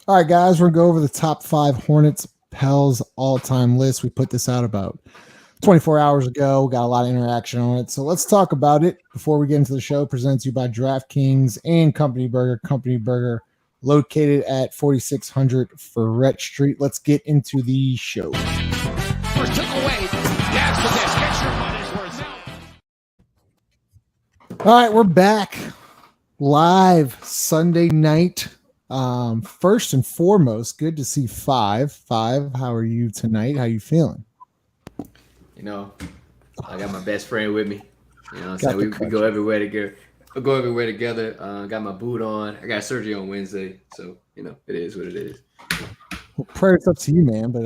All right, guys, we're going to go over the top 5 Pels all-time list. We put this out about 24 hours ago. Got a lot of interaction on it. So let's talk about it before we get into the show. Presented to you by DraftKings and Company Burger. Company Burger located at 4600 Ferret Street. Let's get into the show. First took away. That's the best. Get your money's worth. All right, we're back live Sunday night. First and foremost, good to see Five. How are you tonight? How you feeling? You know, I got my best friend with me. You know what I'm saying? We go everywhere together. We go everywhere together. Got my boot on. I got surgery on Wednesday. So, you know, it is what it is. Well, prayers up to you, man. But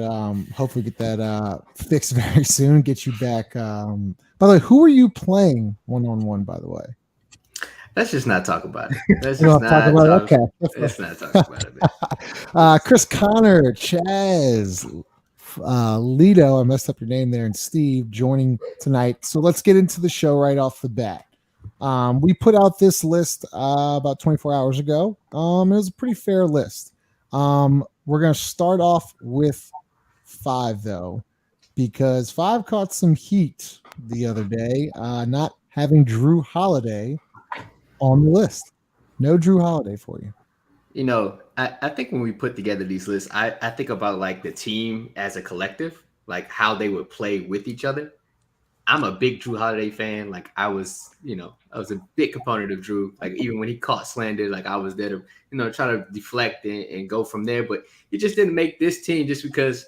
hopefully get that fixed very soon. Get you back. By the way, who are you playing one-on-one, by the way? Let's just not talk about it. Let's not talk about it. Okay. Let's not talk about it, man. Chris Connor, Chaz, Lito, I messed up your name there, and Steve joining tonight. So let's get into the show right off the bat. We put out this list about 24 hours ago. It was a pretty fair list. We're going to start off with Five, though, because Five caught some heat the other day, not having Drew Holiday on the list. No Drew Holiday for you. You know, I think when we put together these lists, I think about like the team as a collective, like how they would play with each other. I'm a big Drew Holiday fan. Like I was a big component of Drew. Like even when he caught slander, like I was there to, try to deflect and go from there. But he just didn't make this team just because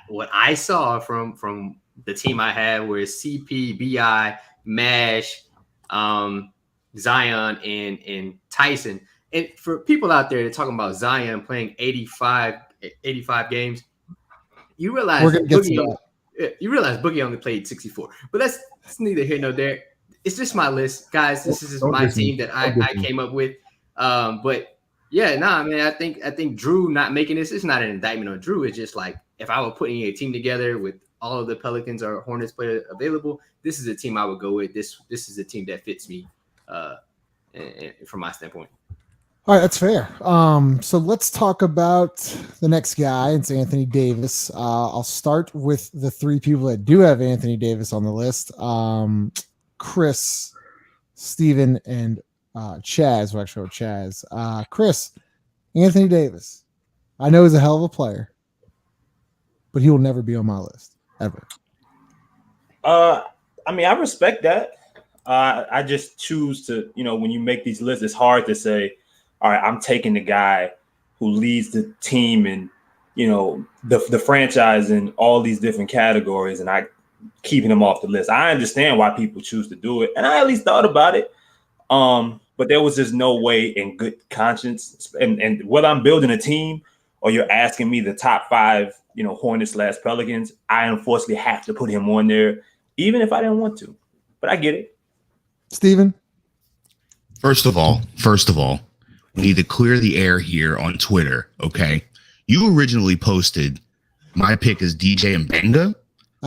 what I saw from the team I had where CP, BI, Mash, Zion and Tyson. And for people out there that are talking about Zion playing 85 games, you realize Boogie only played 64. But that's neither here nor there. It's just my list, guys. This is my team that I came up with. But yeah, man. I think Drew not making this is not an indictment on Drew. It's just like if I were putting a team together with all of the Pelicans or Hornets players available, this is a team I would go with. This is a team that fits me from my standpoint. All right, that's fair. So let's talk about the next guy. It's Anthony Davis. I'll start with the three people that do have Anthony Davis on the list. Chris, Steven, and Chaz. Well, actually, Chaz. Chris, Anthony Davis. I know he's a hell of a player, but he will never be on my list, ever. I respect that. I just choose to, when you make these lists, it's hard to say, all right, I'm taking the guy who leads the team and, the franchise in all these different categories, and I keeping him off the list. I understand why people choose to do it, and I at least thought about it. But there was just no way in good conscience, and whether I'm building a team or you're asking me the top 5, Hornets/Pelicans, I unfortunately have to put him on there, even if I didn't want to. But I get it. Steven? First of all, we need to clear the air here on Twitter, okay? You originally posted my pick as DJ and Benga,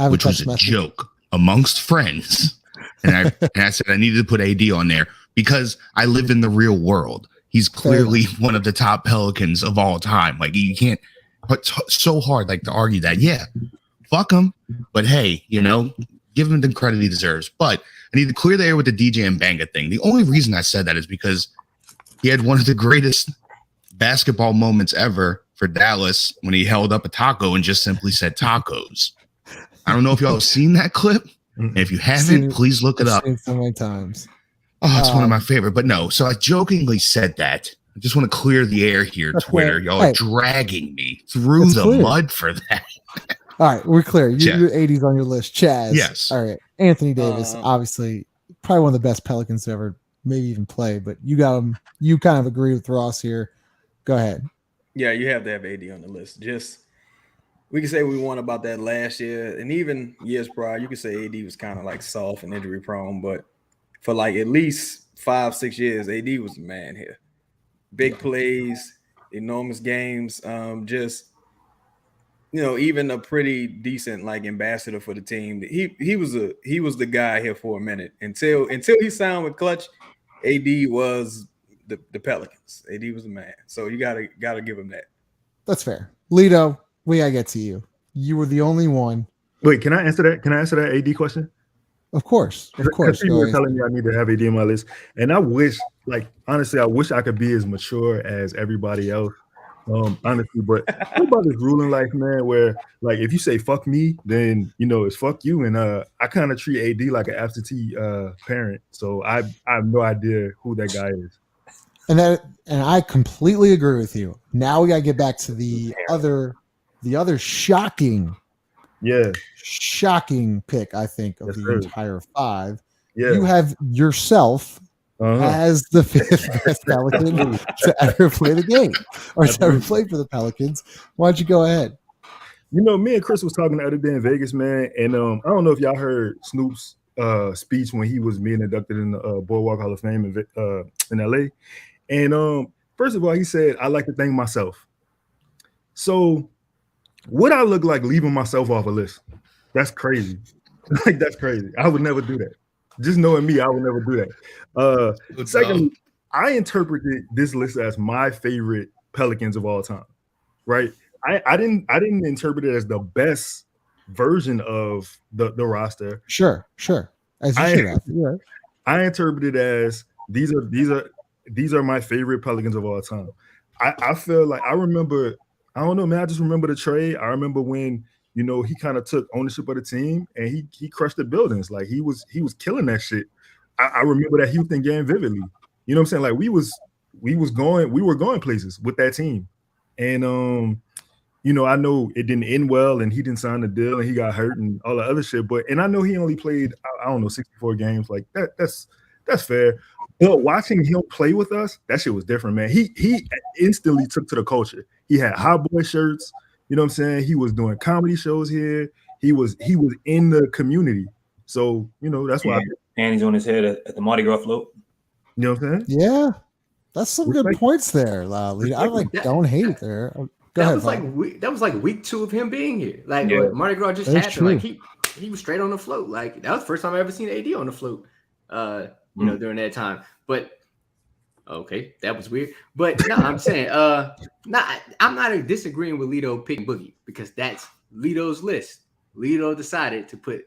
which was a joke amongst friends. And I said I needed to put AD on there because I live in the real world. He's clearly one of the top Pelicans of all time. Like, you can't put so hard like to argue that. Yeah, fuck him. But hey, give him the credit he deserves. But I need to clear the air with the DJ and Banga thing. The only reason I said that is because he had one of the greatest basketball moments ever for Dallas when he held up a taco and just simply said tacos. I don't know if y'all have seen that clip. And if you haven't, please look it up. Seen so many times. Oh, it's one of my favorite. But no, so I jokingly said that. I just want to clear the air here, Twitter. Y'all are dragging me through the mud for that. All right, we're clear. Your 80s on your list. Chaz. Yes. All right. Anthony Davis, obviously, probably one of the best Pelicans to ever maybe even play, but you got him. You kind of agree with Ross here. Go ahead. Yeah, you have to have AD on the list. We can say we won about that last year, and even years prior, you could say AD was kind of like soft and injury prone, but for like at least 5-6 years, AD was the man here. Big plays, enormous games, even a pretty decent like ambassador for the team. He was the guy here for a minute until he signed with Clutch. AD was the Pelicans. AD was the man. So you gotta give him that. That's fair. Lito, we gotta get to you. You were the only one. Wait, can I answer that? Can I answer that AD question? Of course. Because people were telling me I need to have AD on my list, and I wish, honestly, I wish I could be as mature as everybody else. Honestly, but about this ruling life, man, where if you say fuck me, then it's fuck you, and I kind of treat AD like an absentee parent, so I have no idea who that guy is. And I completely agree with you. Now we gotta get back to the other shocking pick, I think, of the entire 5. Yeah. You have yourself as the 5th best Pelican to ever play the game or to ever play for the Pelicans. Why don't you go ahead? Me and Chris was talking the other day in Vegas, man, and I don't know if y'all heard Snoop's speech when he was being inducted in the Boardwalk Hall of Fame in LA. And first of all, he said, "I like to thank myself." So what I look like leaving myself off a list? That's crazy. That's crazy. I would never do that. Just knowing me, I would never do that. Secondly, I interpreted this list as my favorite Pelicans of all time. Right? I didn't interpret it as the best version of the roster. Sure. As you should have. Yeah. I interpreted it as these are my favorite Pelicans of all time. I feel like I remember. I don't know, man. I just remember the trade. I remember when he kind of took ownership of the team and he crushed the buildings. Like he was killing that shit. I remember that Houston game vividly. You know what I'm saying? Like we were going places with that team. And I know it didn't end well and he didn't sign the deal and he got hurt and all the other shit. And I know he only played, I don't know, 64 games. Like that's fair. But watching him play with us, that shit was different, man. He instantly took to the culture. He had hot boy shirts. You know what I'm saying? He was doing comedy shows here. He was in the community. So, that's why. And he's on his head at the Mardi Gras float. You know what I'm saying? Yeah. That's some good points there, Lito. I don't hate it there. Go ahead. That was like week 2 of him being here. Mardi Gras just happened. He was straight on the float. Like that was the first time I ever seen AD on the float. During that time. But okay, that was weird. But no, I'm saying, I'm not disagreeing with Lito picking Boogie because that's Lito's list. Lito decided to put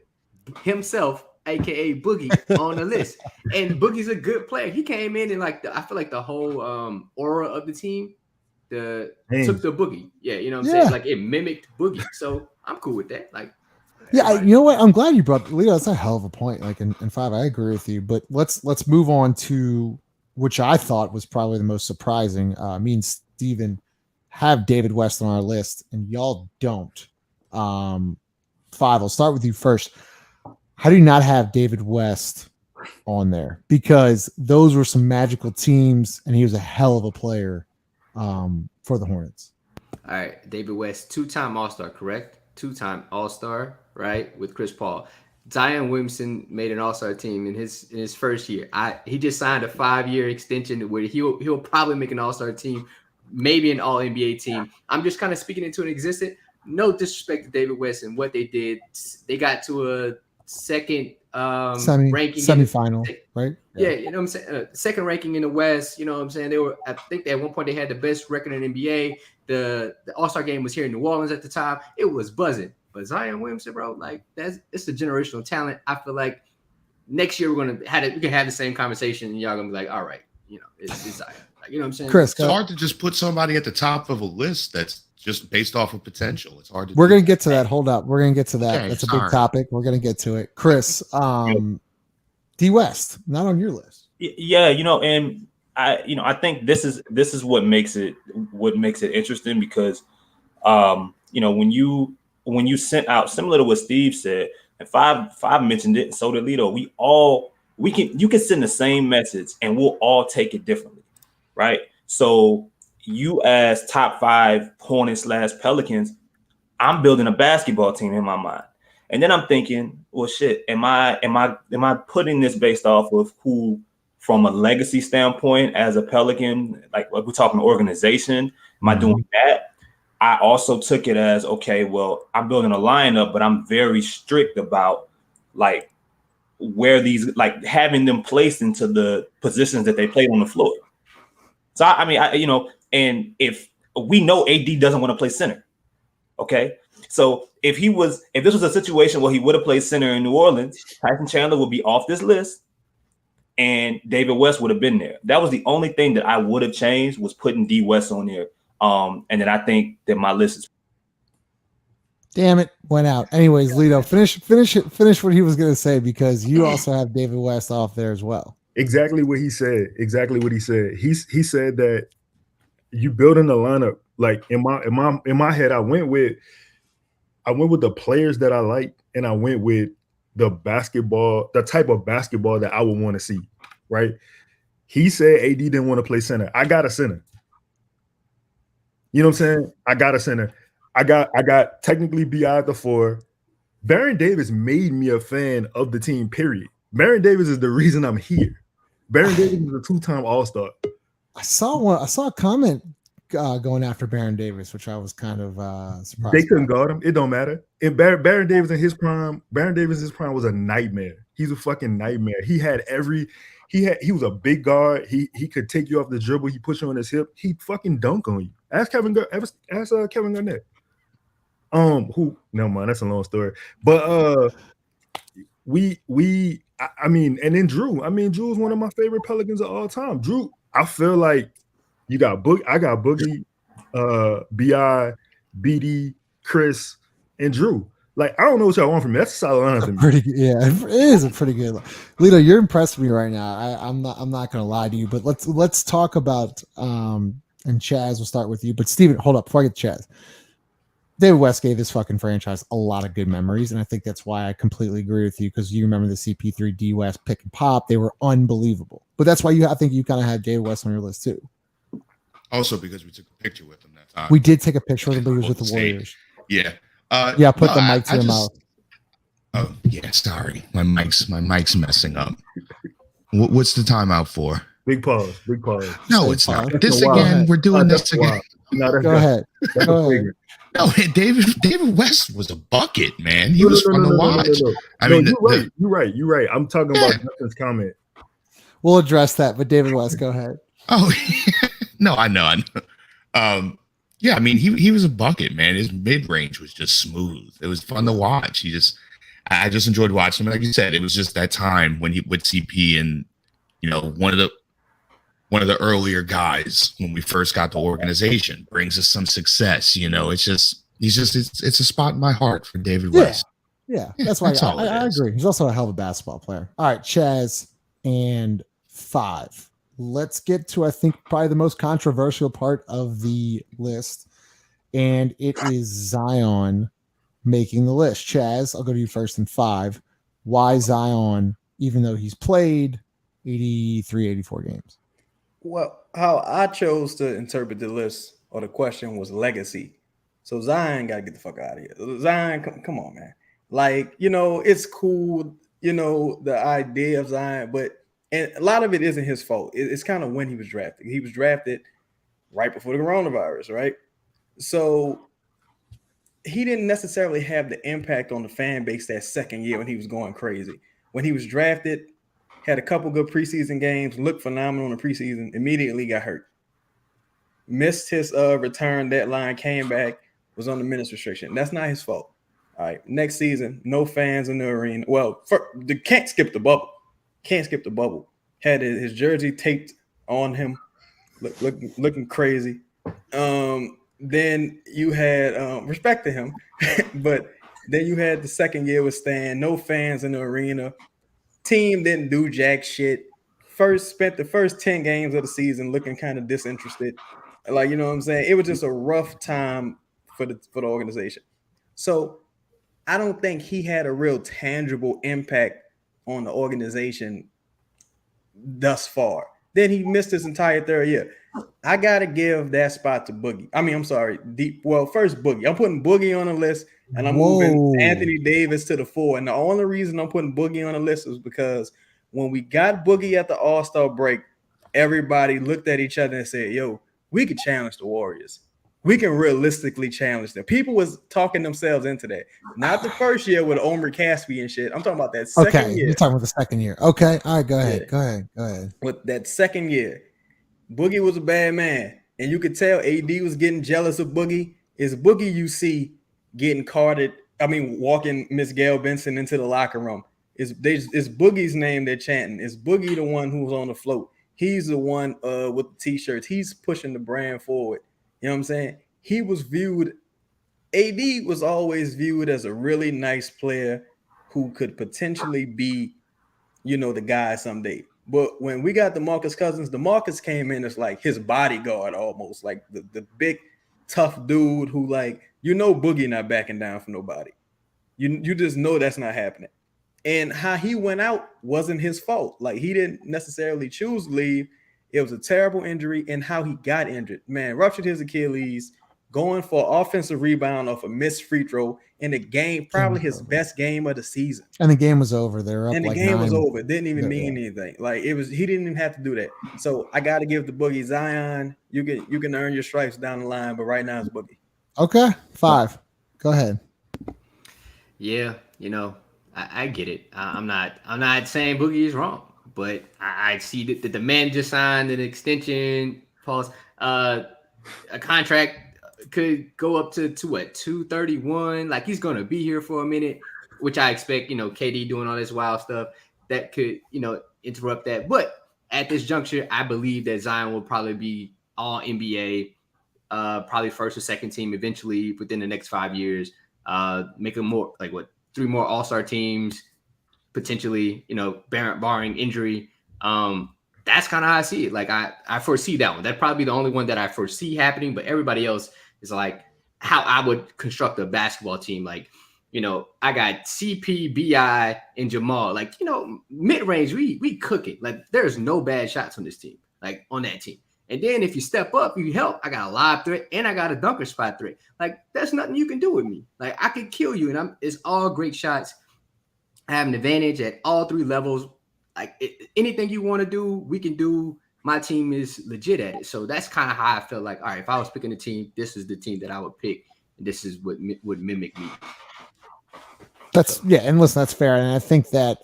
himself, aka Boogie, on the list. And Boogie's a good player. He came in and I feel like the whole aura of the team took the Boogie. Yeah, you know what I'm saying? Like it mimicked Boogie. So I'm cool with that. You know what? I'm glad you brought Lito. That's a hell of a point. In 5, I agree with you. But let's move on to which I thought was probably the most surprising. Me and Steven have David West on our list, and y'all don't. 5, I'll start with you first. How do you not have David West on there? Because those were some magical teams, and he was a hell of a player for the Hornets. All right, David West, 2-time All-Star, correct? 2-time All-Star, right, with Chris Paul. Zion Williamson made an All-Star team in his first year. He just signed a 5-year extension where he'll probably make an All-Star team, maybe an All-NBA team. I'm just kind of speaking into an existence. No disrespect to David West and what they did. They got to a second ranking semifinal, right? Yeah, you know what I'm saying? Second ranking in the West. You know what I'm saying? I think at one point they had the best record in the NBA. The All-Star game was here in New Orleans at the time. It was buzzing. But Zion Williamson, bro, it's a generational talent. I feel like next year we can have the same conversation and y'all gonna be like, all right, it's Zion. You know what I'm saying? Chris, it's hard to just put somebody at the top of a list that's just based off of potential. It's hard to. We're gonna get to that. Hold up. We're gonna get to that. Okay, that's a big topic. We're gonna get to it. Chris, D West, not on your list. Yeah, and I think this is what makes it interesting because when you sent out, similar to what Steve said, and five mentioned it, and so did Lito, you can send the same message and we'll all take it differently, right? So you as top 5 Hornets / Pelicans, I'm building a basketball team in my mind. And then I'm thinking, well, shit, am I putting this based off of who, from a legacy standpoint, as a Pelican, like we're talking organization, am I doing that? I also took it as, okay, well, I'm building a lineup, but I'm very strict about like where these, like having them placed into the positions that they played on the floor. So I mean, and if we know AD doesn't want to play center. Okay. So if this was a situation where he would have played center in New Orleans, Tyson Chandler would be off this list and David West would have been there. That was the only thing that I would have changed, was putting D West on there. And then I think that my list is. Damn it, went out. Anyways, Lito, finish what he was going to say, because you also have David West off there as well. Exactly what he said. He said that you building the lineup. Like in my head, I went with the players that I like, and I went with the type of basketball that I would want to see. Right? He said AD didn't want to play center. I got a center. You know what I'm saying? I got a center. I got technically BI at the 4. Baron Davis made me a fan of the team, period. Baron Davis is the reason I'm here. Baron Davis is a 2-time All-Star. I saw a comment going after Baron Davis, which I was kind of surprised. They couldn't guard him. It don't matter. And Baron Davis in his prime was a nightmare. He's a fucking nightmare. He was a big guard. He could take you off the dribble. He put you on his hip. He fucking dunk on you. Ask Kevin Garnett. Never mind, that's a long story. But I mean, and then Drew. I mean, Drew is one of my favorite Pelicans of all time. Drew, I feel like you got I got Boogie, BI, BD, Chris, and Drew. Like, I don't know what y'all want from me. That's a solid lineup. Yeah, it is a pretty good. Lito, you're impressed with me right now. I'm not gonna lie to you, but let's talk about and Chaz, will start with you. But Steven, hold up before I get to Chaz. David West gave this fucking franchise a lot of good memories, and I think that's why I completely agree with you, because you remember the CP3 D West pick and pop. They were unbelievable. But that's why I think you kind of had David West on your list too. Also because we took a picture with him that time. We did take a picture with him, but he was with the Warriors. Yeah. Put the mic to your mouth. Oh, yeah, sorry. My mic's messing up. What's the timeout for? Big pause. No, it's not. This again, we're doing this again. No, Go ahead. No, David West was a bucket, man. He was fun to watch. I mean, you're right. I'm talking about Justin's comment. We'll address that, but David West, go ahead. Oh, no, I know. Yeah, I mean, he was a bucket, man. His mid-range was just smooth. It was fun to watch. I just enjoyed watching him. Like you said, it was just that time when he with CP and, you know, one of the earlier guys when we first got the organization, brings us some success. You know, it's a spot in my heart for David West. Yeah, that's why I agree. He's also a hell of a basketball player. All right, Chaz and 5. Let's get to, I think, probably the most controversial part of the list, and it is Zion making the list. Chaz, I'll go to you first in 5. Why Zion, even though he's played 83, 84 games? Well, how I chose to interpret the list or the question was legacy. So Zion got to get the fuck out of here. Zion, come on, man. Like, you know, it's cool, you know, the idea of Zion, but and a lot of it isn't his fault. It's kind of when he was drafted. He was drafted right before the coronavirus, right? So he didn't necessarily have the impact on the fan base that second year when he was going crazy. When he was drafted, had a couple good preseason games, looked phenomenal in the preseason, immediately got hurt. Missed his return deadline, came back, was on the minutes restriction. That's not his fault. All right, next season, no fans in the arena. Well, can't skip the bubble. Had his jersey taped on him, looking crazy. Then you had respect to him, but then you had the second year with Stan, no fans in the arena. Team didn't do jack shit. Spent the first 10 games of the season looking kind of disinterested. Like, you know what I'm saying? It was just a rough time for the organization. So I don't think he had a real tangible impact on the organization thus far. Then he missed his entire third year. I gotta give that spot to Boogie. First Boogie. I'm putting Boogie on the list, and I'm moving Anthony Davis to the 4. And the only reason I'm putting Boogie on the list is because when we got Boogie at the All-Star break, everybody looked at each other and said, yo, we could challenge the Warriors. We can realistically challenge them. People was talking themselves into that. Not the first year with Omri Caspi and shit. I'm talking about that second year. You're talking about the second year. Okay. All right, go ahead. With that second year, Boogie was a bad man. and you could tell AD was getting jealous of Boogie. Is Boogie you see getting carted? I mean, walking Miss Gail Benson into the locker room. Is Boogie's name they're chanting? Is Boogie the one who was on the float? He's the one with the t-shirts. He's pushing the brand forward. You know what I'm saying? He was viewed. AD was always viewed as a really nice player who could potentially be, the guy someday. But when we got Demarcus Cousins, Demarcus came in as like his bodyguard almost, like the big tough dude who Boogie not backing down for nobody. You just know that's not happening. And how he went out wasn't his fault. Like, he didn't necessarily choose to leave. It was a terrible injury, and how he got injured. Man, ruptured his Achilles, going for offensive rebound off a missed free throw in the game, probably his best game of the season. And the game was over. They were up, and the like game 9. was over. It didn't even mean anything. Like, he didn't even have to do that. So I got to give the Boogie. Zion, you can earn your stripes down the line, but right now it's Boogie. Okay, 5. Go ahead. Yeah, I get it. I'm not saying Boogie is wrong, but I see that the man just signed an extension. Pause. A contract could go up to what, 231. Like, he's gonna be here for a minute, which I expect. KD doing all this wild stuff that could interrupt that. But at this juncture, I believe that Zion will probably be all NBA, probably first or second team eventually within the next 5 years. Make them more 3 more all-star teams, potentially, barring injury. That's kind of how I see it. Like, I foresee that one. That'd probably be the only one that I foresee happening, but everybody else is like how I would construct a basketball team. Like, I got CP, BI, and Jamal. Like, mid-range, we cook it. Like, there's no bad shots on this team, like on that team. And then if you step up, you help. I got a lob threat and I got a dunker spot threat. Like, there's nothing you can do with me. Like, I could kill you, and it's all great shots. I have an advantage at all 3 levels. Like, anything you want to do, we can do. My team is legit at it. So that's kind of how I felt like, all right, if I was picking a team, this is the team that I would pick. And this is what would mimic me. And listen, that's fair. And I think that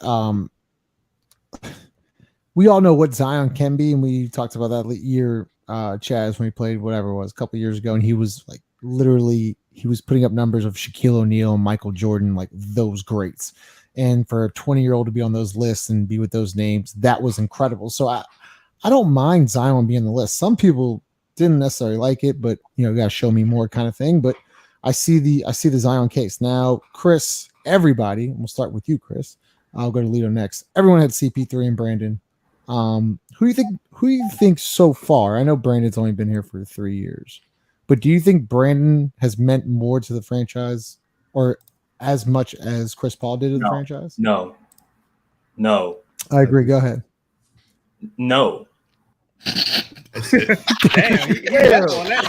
we all know what Zion can be, and we talked about that year, Chaz, when he played whatever it was a couple of years ago, and he was like literally he was putting up numbers of Shaquille O'Neal and Michael Jordan, like those greats. And for a 20-year-old to be on those lists and be with those names, that was incredible. So I don't mind Zion being on the list. Some people didn't necessarily like it, but you got to show me more kind of thing. But I see the Zion case. Now, Chris, everybody, we'll start with you, Chris. I'll go to Lito next. Everyone had CP3 and Brandon. Who do you think so far? I know Brandon's only been here for 3 years, but do you think Brandon has meant more to the franchise or as much as Chris Paul did to the franchise? No. I agree. Go ahead. No. Damn, on that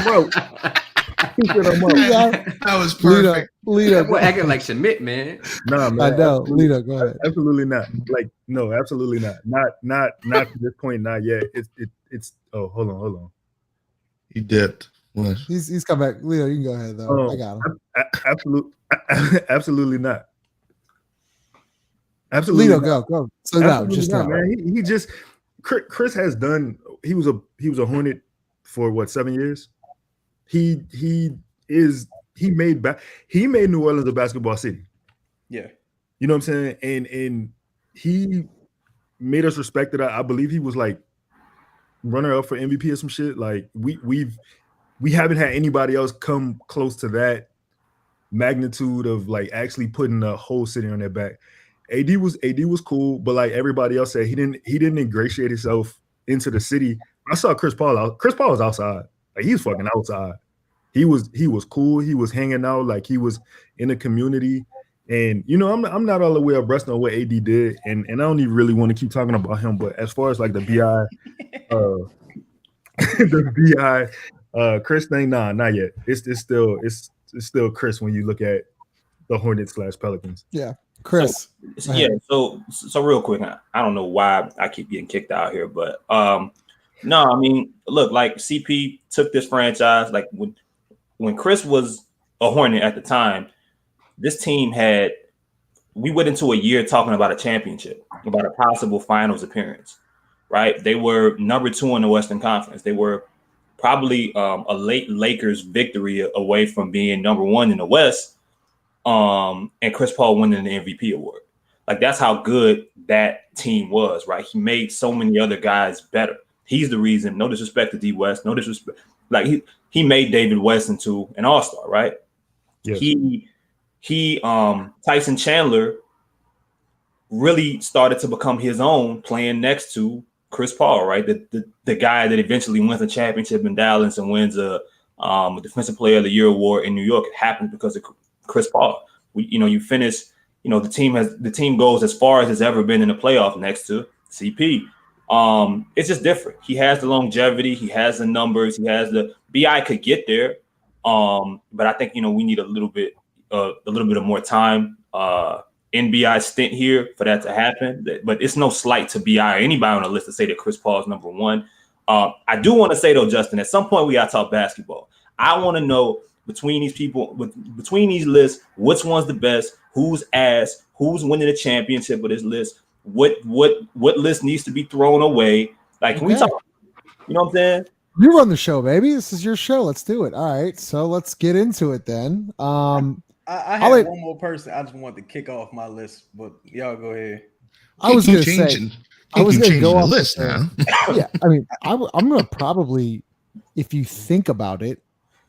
note. That was perfect. Lito, acting like submit, man. No, man. I know. Lito, go ahead. Absolutely not. Like, no, absolutely not. Not to this point. Not yet. It's. Oh, hold on. He dipped. What? He's come back. Lito, you can go ahead though. I got him. Absolutely not. Absolutely. Lito, go. So no, just not, now. Man. He just Chris has done. He was a Hornet for what, 7 years. He made New Orleans a basketball city. Yeah. You know what I'm saying? And he made us respect it. I believe he was like runner up for MVP or some shit. Like we haven't had anybody else come close to that magnitude of like actually putting a whole city on their back. AD was cool, but like everybody else said, he didn't ingratiate himself into the city. I saw Chris Paul out. Chris Paul was outside. Like, he's fucking outside. He was cool. He was hanging out. Like, he was in the community. And I'm not all the way abreast on what AD did, and I don't even really want to keep talking about him. But as far as like the Chris thing, not yet. It's still Chris when you look at the Hornets / Pelicans. Yeah, Chris. So real quick, I don't know why I keep getting kicked out here, but no, I mean, look, like CP took this franchise. Like when Chris was a Hornet at the time, this team we went into a year talking about a championship, about a possible finals appearance. right? They were number 2 in the Western Conference. They were probably a late Lakers victory away from being number 1 in the West, and Chris Paul winning the MVP award. Like, that's how good that team was, right? He made so many other guys better. He's the reason. No disrespect to D West. No disrespect. Like, he made David West into an all-star, right? Yes. He Tyson Chandler really started to become his own playing next to Chris Paul, right? The guy that eventually wins a championship in Dallas and wins a Defensive Player of the Year award in New York. It happened because of Chris Paul. You finish, the team goes as far as it's ever been in the playoff next to CP. It's just different. He has the longevity, he has the numbers, he has the BI could get there. But I think we need a little bit of more time in BI's stint here for that to happen. But it's no slight to BI or anybody on the list to say that Chris Paul is number 1. I do want to say though, Justin, at some point we gotta talk basketball. I want to know between these people, between these lists, which one's the best, who's ass, who's winning the championship with this list, what list needs to be thrown away. Like, can we talk? You know what I'm saying? You run the show, baby. This is your show. Let's do it. All right, so let's get into it then. I have one more person I just want to kick off my list, but y'all go ahead. I was going to say, I was going to go off the list now. Yeah, I mean, I'm going to probably, if you think about it,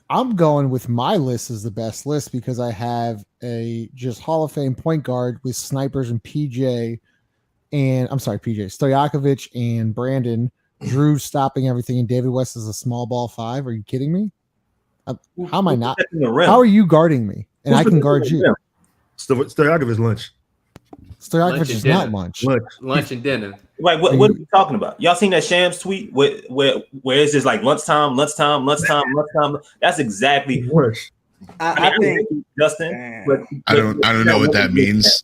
I'm going with my list as the best list because I have a just Hall of Fame point guard with snipers and PJ, Stojakovic and Brandon, Drew stopping everything, and David West is a small ball 5. Are you kidding me? How am I not? How are you guarding me? And I can guard you. Stojakovic lunch. Stojakovic is not lunch. Lunch and dinner. Like, what are we talking about? Y'all seen that Shams tweet where it's just like lunchtime? That's exactly what I think, Justin. But I don't know what that means.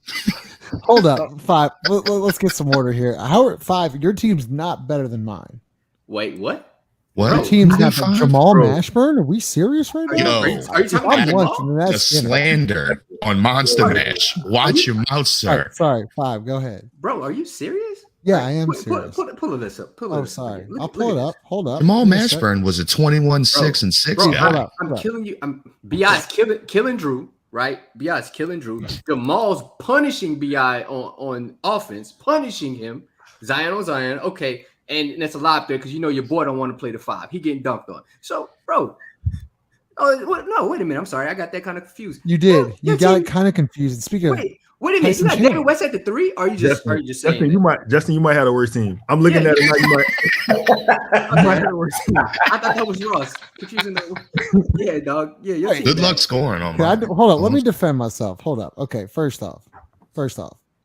Hold up, 5. Let's get some order here. Howard, 5. Your team's not better than mine. Wait, what? What? Your team's have Jamal Mashburn? Are we serious right now? Yo, are you talking about the slander on Monster Mash? Watch your mouth, sir. Right, sorry, 5. Go ahead, bro. Are you serious? Yeah, I am serious. Pull this up. Sorry. I'll pull it up. Hold up. Jamal Mashburn was a 21-6-6 guy. Hold up. I'm killing you. BI's killing Drew. Right? BI's killing Drew. Jamal's punishing BI on offense, punishing him. Zion on Zion. Okay. And that's a lot there because your boy don't want to play the 5. He getting dunked on. So, bro. No, wait a minute. I'm sorry. I got that kind of confused. You did. You got it kind of confused. Speaking of wait a minute. You got David West at the 3? Or are you just saying? Justin, you might have a worse team. I'm looking at it now. You might have a worse team. I thought that was Ross. Confusing that. Yeah, dog. Yeah. Good luck scoring on hold on. Let me defend myself. Hold up. Okay. First off,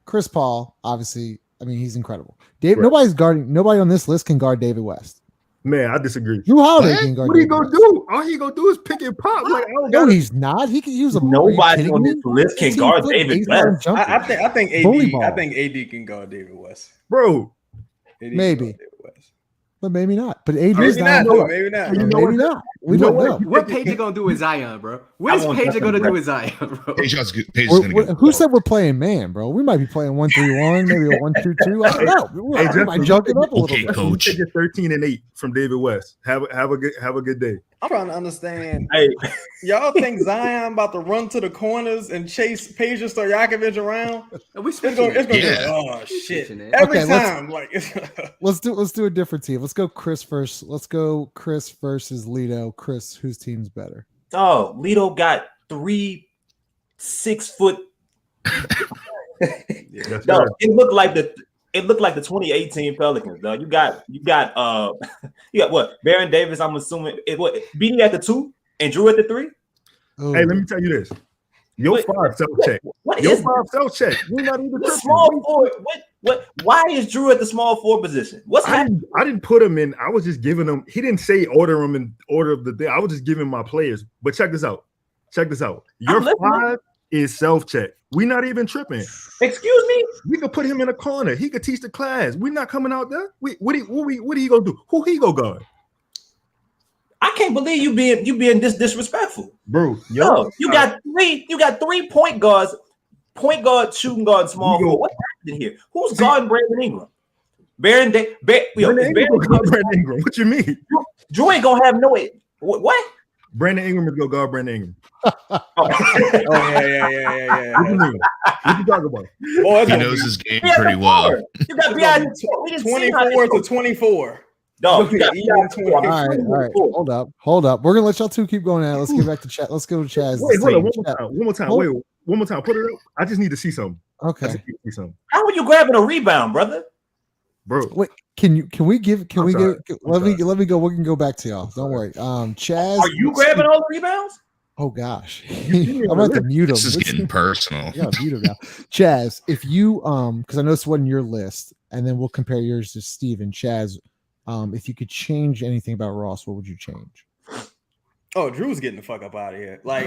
Chris Paul, obviously, I mean, he's incredible. Nobody's guarding. Nobody on this list can guard David West. Man, I disagree. Drew Holiday can guard. What are you gonna do? All he gonna do is pick and pop. Like, no, he's not. He can use a. Nobody on this list can guard David West. I think AD can guard David West, bro. Maybe. But maybe not. But AD is not. Maybe not. Maybe not. We don't know. What Page are gonna do with Zion, bro? What is Page gonna do with Zion, bro? Who said we're playing man, bro? We might be playing 1-3-1, maybe a 1-2-2. I don't know. I might jump it up a little bit. Coach. You take 13-8 from David West. Have a good day. I'm trying to understand. Y'all think Zion about to run to the corners and chase Page or Stojakovic around? It's gonna be oh shit every time. Let's do a different team. Let's go Chris first. Let's go Chris versus Lito. Chris, whose team's better? Oh, Lito got 3 6-foot. No, it looked like the 2018 Pelicans, though. You got what? Baron Davis, I'm assuming BD at the 2 and Drew at the 3. Oh. Hey, let me tell you this. Your 5 self-check. Your 5 self-check. You're not even small forward. What? Why is Drew at the small forward position? What's happening? I didn't put him in. I was just giving him. He didn't say order him in order of the day. I was just giving my players. But check this out. Your 5 is self-check. We're not even tripping. Excuse me? We could put him in a corner. He could teach the class. We're not coming out there. What are you gonna do? Who he go guard? I can't believe you being this disrespectful, bro. You got 3 point guards, shooting guard, small forward. What's happening here? Who's guarding Brandon Ingram? Brandon Ingram go guard Brandon Ingram. What you mean? Drew ain't gonna have no way. What? Brandon Ingram is go guard Brandon Ingram. Oh yeah. What you mean? What you talking about? Oh, he knows his game pretty well. You got BI 24 to 24. No, you got all right. Hold up. We're gonna let y'all two keep going at it. Let's get back to chat. Let's go to Chaz. Wait, hold on. One more time. Wait, one more time. Put it up. I just need to see something. Okay. How are you grabbing a rebound, brother? Bro. Wait, let me go. We can go back to y'all. Don't worry. Chaz, are you grabbing all the rebounds? Oh gosh. I'm about to mute him. This is getting personal. Yeah, mute him now. Chaz, if you because I know this wasn't your list, and then we'll compare yours to Steven. Chaz, if you could change anything about Ross, what would you change? Oh, Drew's getting the fuck up out of here. Like,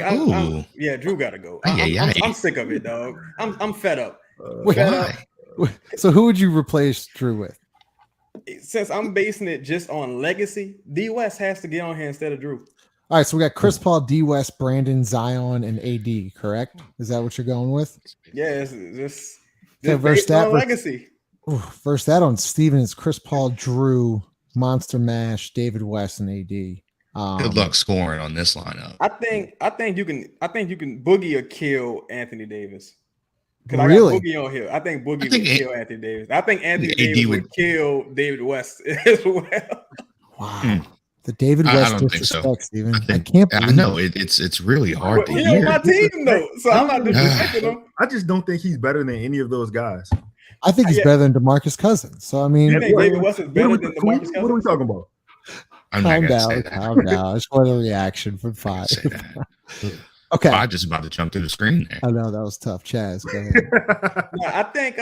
Drew gotta go. I'm sick of it, dog. I'm fed up. So who would you replace Drew with? Since I'm basing it just on legacy, D West has to get on here instead of Drew. All right, so we got Chris Paul, D West, Brandon, Zion, and AD. Correct? Is that what you're going with? Yeah, it's just verse that legacy. First that on Steven is Chris Paul, Drew, Monster Mash, David West, and AD. Good luck scoring on this lineup. I think you can Boogie or kill Anthony Davis. Really? I got Boogie on here. I think Boogie would kill Anthony Davis. I think Anthony Davis would kill David West as well. Wow. The David West disrespect, Steven. I can't believe I know it's really hard to hear. He's on my team though, so I'm not disrespecting him. I just don't think he's better than any of those guys. I think he's better than Demarcus Cousins. So I mean, you think David West is better than Demarcus Cousins? What are we talking about? Calm down. I just want a reaction from 5. Okay. I just about to jump through the screen there. I know that was tough. Chaz, go ahead. I think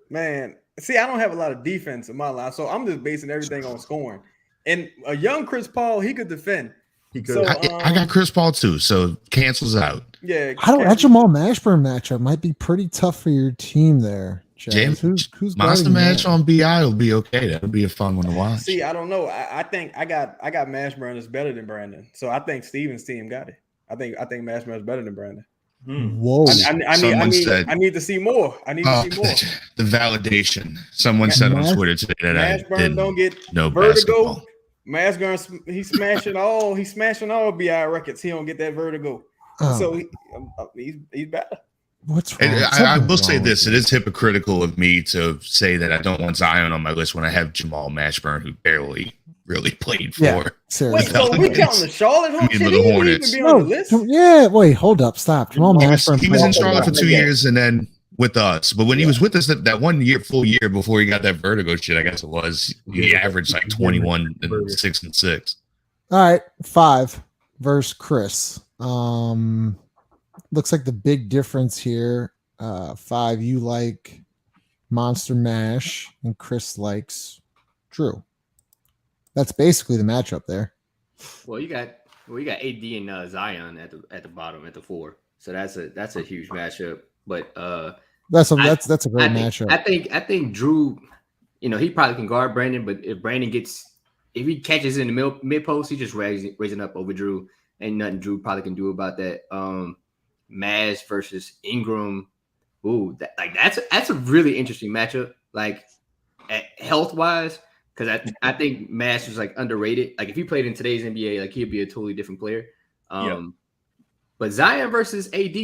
man, see, I don't have a lot of defense in my life, so I'm just basing everything on scoring. And a young Chris Paul, he could defend. He could. So, I got Chris Paul too, so cancels out. Yeah. That Jamal Mashburn matchup might be pretty tough for your team there. James, who's Monster Match on BI will be okay. That'll be a fun one to watch. See, I don't know. I think I got Mashburn is better than Brandon, so I think Steven's team got it. I think Mashburn is better than Brandon. Whoa! I need to see more. I need to see more. The validation. Someone said on Twitter today that Mashburn don't get no vertigo. Mashburn, he's smashing all BI records. He don't get that vertigo, so he's better. What's wrong? I will say this: it is hypocritical of me to say that I don't want Zion on my list when I have Jamal Mashburn, who barely really played for. Yeah, wait, so we counting the Charlotte Hornets? The Hornets. Even be on the list? Yeah, wait, hold up, stop. Jamal Mashburn. He was in Charlotte for 2 years and then with us. But when he was with us that 1 year, full year before he got that vertigo shit, I guess it was, he averaged like 21 and 6 and 6. All right, 5 versus Chris. Looks like the big difference here. 5, you like Monster Mash, and Chris likes Drew. That's basically the matchup there. Well, you got AD and Zion at the bottom at the 4, so that's a huge matchup. But that's a great matchup. I think Drew, he probably can guard Brandon, but if he catches in the mid post, he just raising up over Drew. Ain't nothing Drew probably can do about that. Maz versus Ingram. Ooh, that's a really interesting matchup. Like health wise. Because I think Mash was like underrated. Like if he played in today's NBA, like he'd be a totally different player. But Zion versus AD.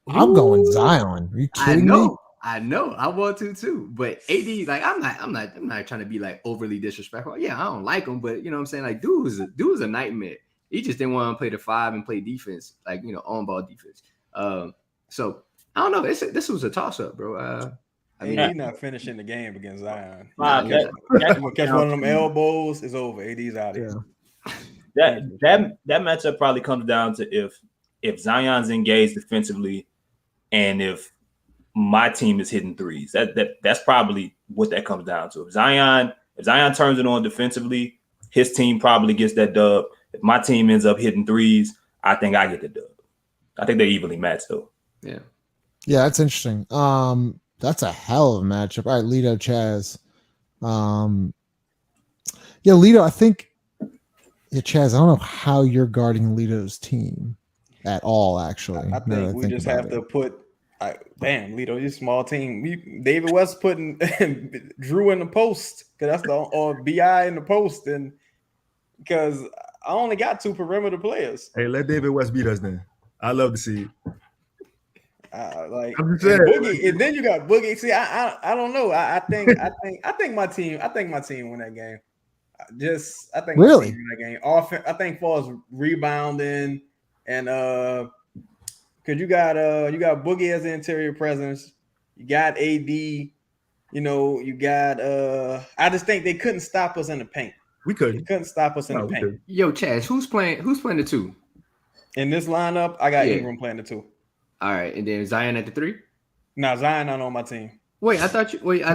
I'm going Zion. Are you kidding me? I know. I want to too. But AD, like I'm not trying to be like overly disrespectful. Yeah, I don't like him, but you know what I'm saying? Like dude was a nightmare. He just didn't want to play the 5 and play defense, like on ball defense. So I don't know. This was a toss up, bro. He's not finishing the game against Zion. Catch one of them elbows, it's over. AD's out of here. That matchup probably comes down to if Zion's engaged defensively, and if my team is hitting threes. That's probably what that comes down to. If Zion turns it on defensively, his team probably gets that dub. If my team ends up hitting threes, I think I get the dub. I think they're evenly matched though. Yeah, that's interesting. That's a hell of a matchup. All right, Lito, Chaz. Lito, I think, Chaz, I don't know how you're guarding Lito's team at all, actually. I think we just have to put Damn, Lito, you small team. David West putting Drew in the post because that's or BI in the post, and because I only got 2 perimeter players. Hey, let David West beat us then. I love to see it. Like I'm just saying. Boogie, and then you got Boogie. See, I don't know. I think my team win that game. I think my team win that game. I think for us rebounding and because you got Boogie as the interior presence, you got AD, you got I just think they couldn't stop us in the paint. We couldn't. They couldn't stop us in the paint. Yo, Chaz, who's playing the 2? In this lineup, I got Ingram playing the 2. All right, and then Zion at the 3? No, Zion not on my team. Wait, I thought you I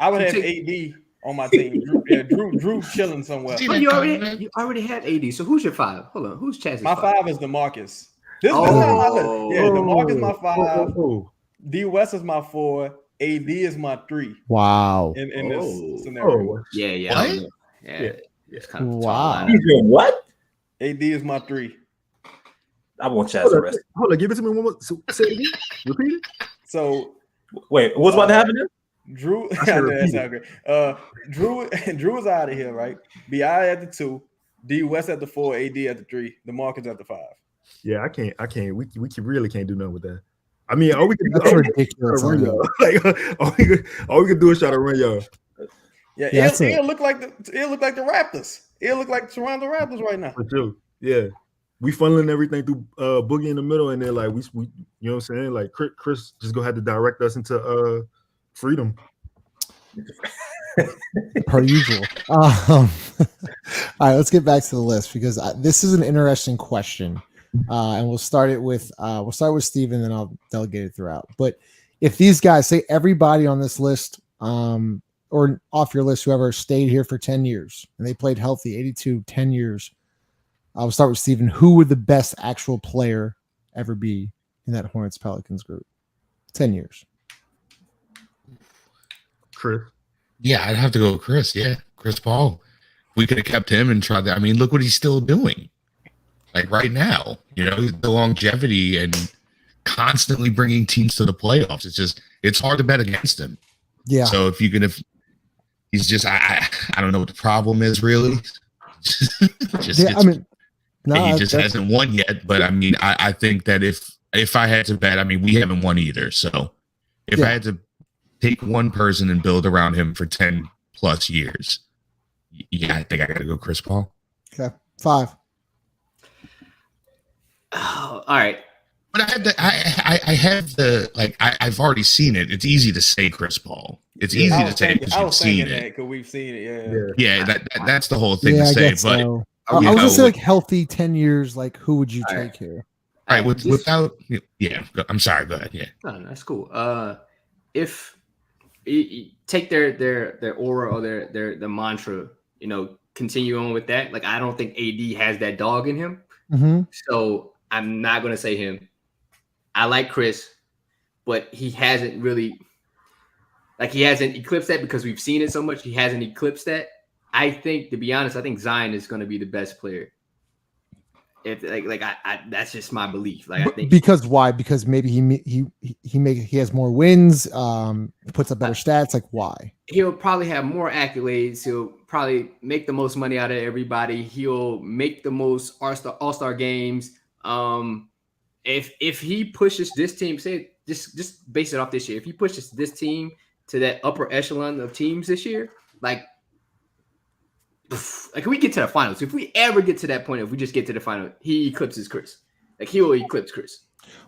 would have AD on my team. Drew chilling somewhere. But you already had AD. So who's your 5? Hold on. Who's Chaz's 5? My 5 is Demarcus. Demarcus is my 5. D West is my 4. AD is my 3. Wow. In this scenario. Yeah. What? Yeah. It's kind of wow. What? AD is my 3. I want Chaz to rest. Hold on, give it to me one more. So, say it again. Repeat it. So wait, what's about to happen there? Drew, Drew is out of here, right? BI at the 2, D West at the 4, AD at the 3, DeMarcus at the 5. Yeah, I can't. We really can't do nothing with that. I mean, all we can That's ridiculous. All we can do is try to run y'all. Yeah, it'll look like the Raptors. It'll look like Toronto Raptors right now. For sure. Yeah. We funneling everything through Boogie in the middle, and then like we you know what I'm saying? Like Chris just gonna have to direct us into freedom. Per usual. All right, let's get back to the list because this is an interesting question. And we'll start with Steve, and then I'll delegate it throughout. But if these guys, say everybody on this list, or off your list, whoever stayed here for 10 years and they played healthy, 82, 10 years, I'll start with Steven. Who would the best actual player ever be in that Hornets Pelicans group? 10 years. Chris. Yeah, I'd have to go with Chris. Yeah, Chris Paul. We could have kept him and tried that. I mean, look what he's still doing. Like right now, the longevity and constantly bringing teams to the playoffs. It's hard to bet against him. Yeah. So if he's just, I don't know what the problem is really. He just hasn't won yet. But I mean, I think that if I had to bet, I mean, we haven't won either. So if I had to take one person and build around him for 10 plus years, yeah, I think I got to go Chris Paul. Okay. 5. Oh, all right. But I've already seen it. It's easy to say Chris Paul. It's easy to say because you've seen it. Because we've seen it, Yeah, that's the whole thing to say. But so. I was gonna say like healthy 10 years. Like who would you take here? All right, without I'm sorry. Go ahead. Yeah, no, that's cool. If you take their aura or their mantra, continue on with that. Like I don't think AD has that dog in him. Mm-hmm. So I'm not going to say him. I like Chris, but he hasn't really, he hasn't eclipsed that because we've seen it so much. He hasn't eclipsed that. I think, to be honest, I think Zion is going to be the best player. If that's just my belief. I think because why? Because maybe he has more wins, puts up better stats. Like why? He'll probably have more accolades. He'll probably make the most money out of everybody. He'll make the most all-star games. If he pushes this team, say just base it off this year. If he pushes this team to that upper echelon of teams this year, like we get to the finals. If we ever get to that point, if we just get to the final, he eclipses Chris. He will eclipse Chris.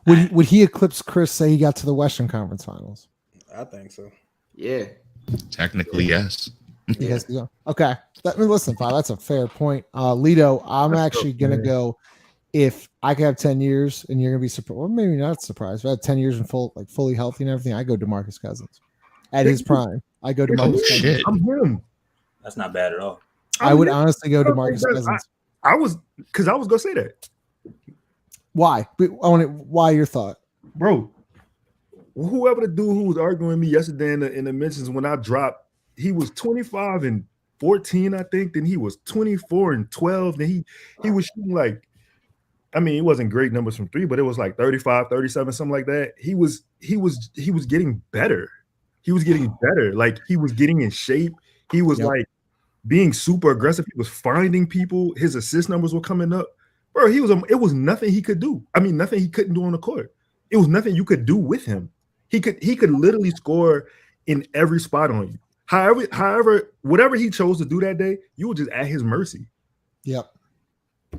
Would he eclipse Chris? Say he got to the Western Conference Finals. I think so. Yeah. Technically, yes. He has to go. Okay. Listen, Paul, that's a fair point. Lito, I'm actually gonna go. If I could have 10 years and you're gonna be surprised, well, maybe not surprised. If I had 10 years and fully healthy and everything, I go Demarcus Cousins at his prime. I go Demarcus Cousins. I'm him. That's not bad at all. I would honestly go Demarcus Cousins. I was gonna say that. Why? Why your thought, bro? Whoever the dude who was arguing with me yesterday in the mentions when I dropped, he was 25 and 14, I think. Then he was 24 and 12. Then he was shooting I mean, it wasn't great numbers from 3, but it was like 35, 37, something like that. He was getting better. He was getting better. Like he was getting in shape. He was like being super aggressive. He was finding people. His assist numbers were coming up. Bro, it was nothing he could do. I mean, nothing he couldn't do on the court. It was nothing you could do with him. He could literally score in every spot on you. However, whatever he chose to do that day, you were just at his mercy. Yep.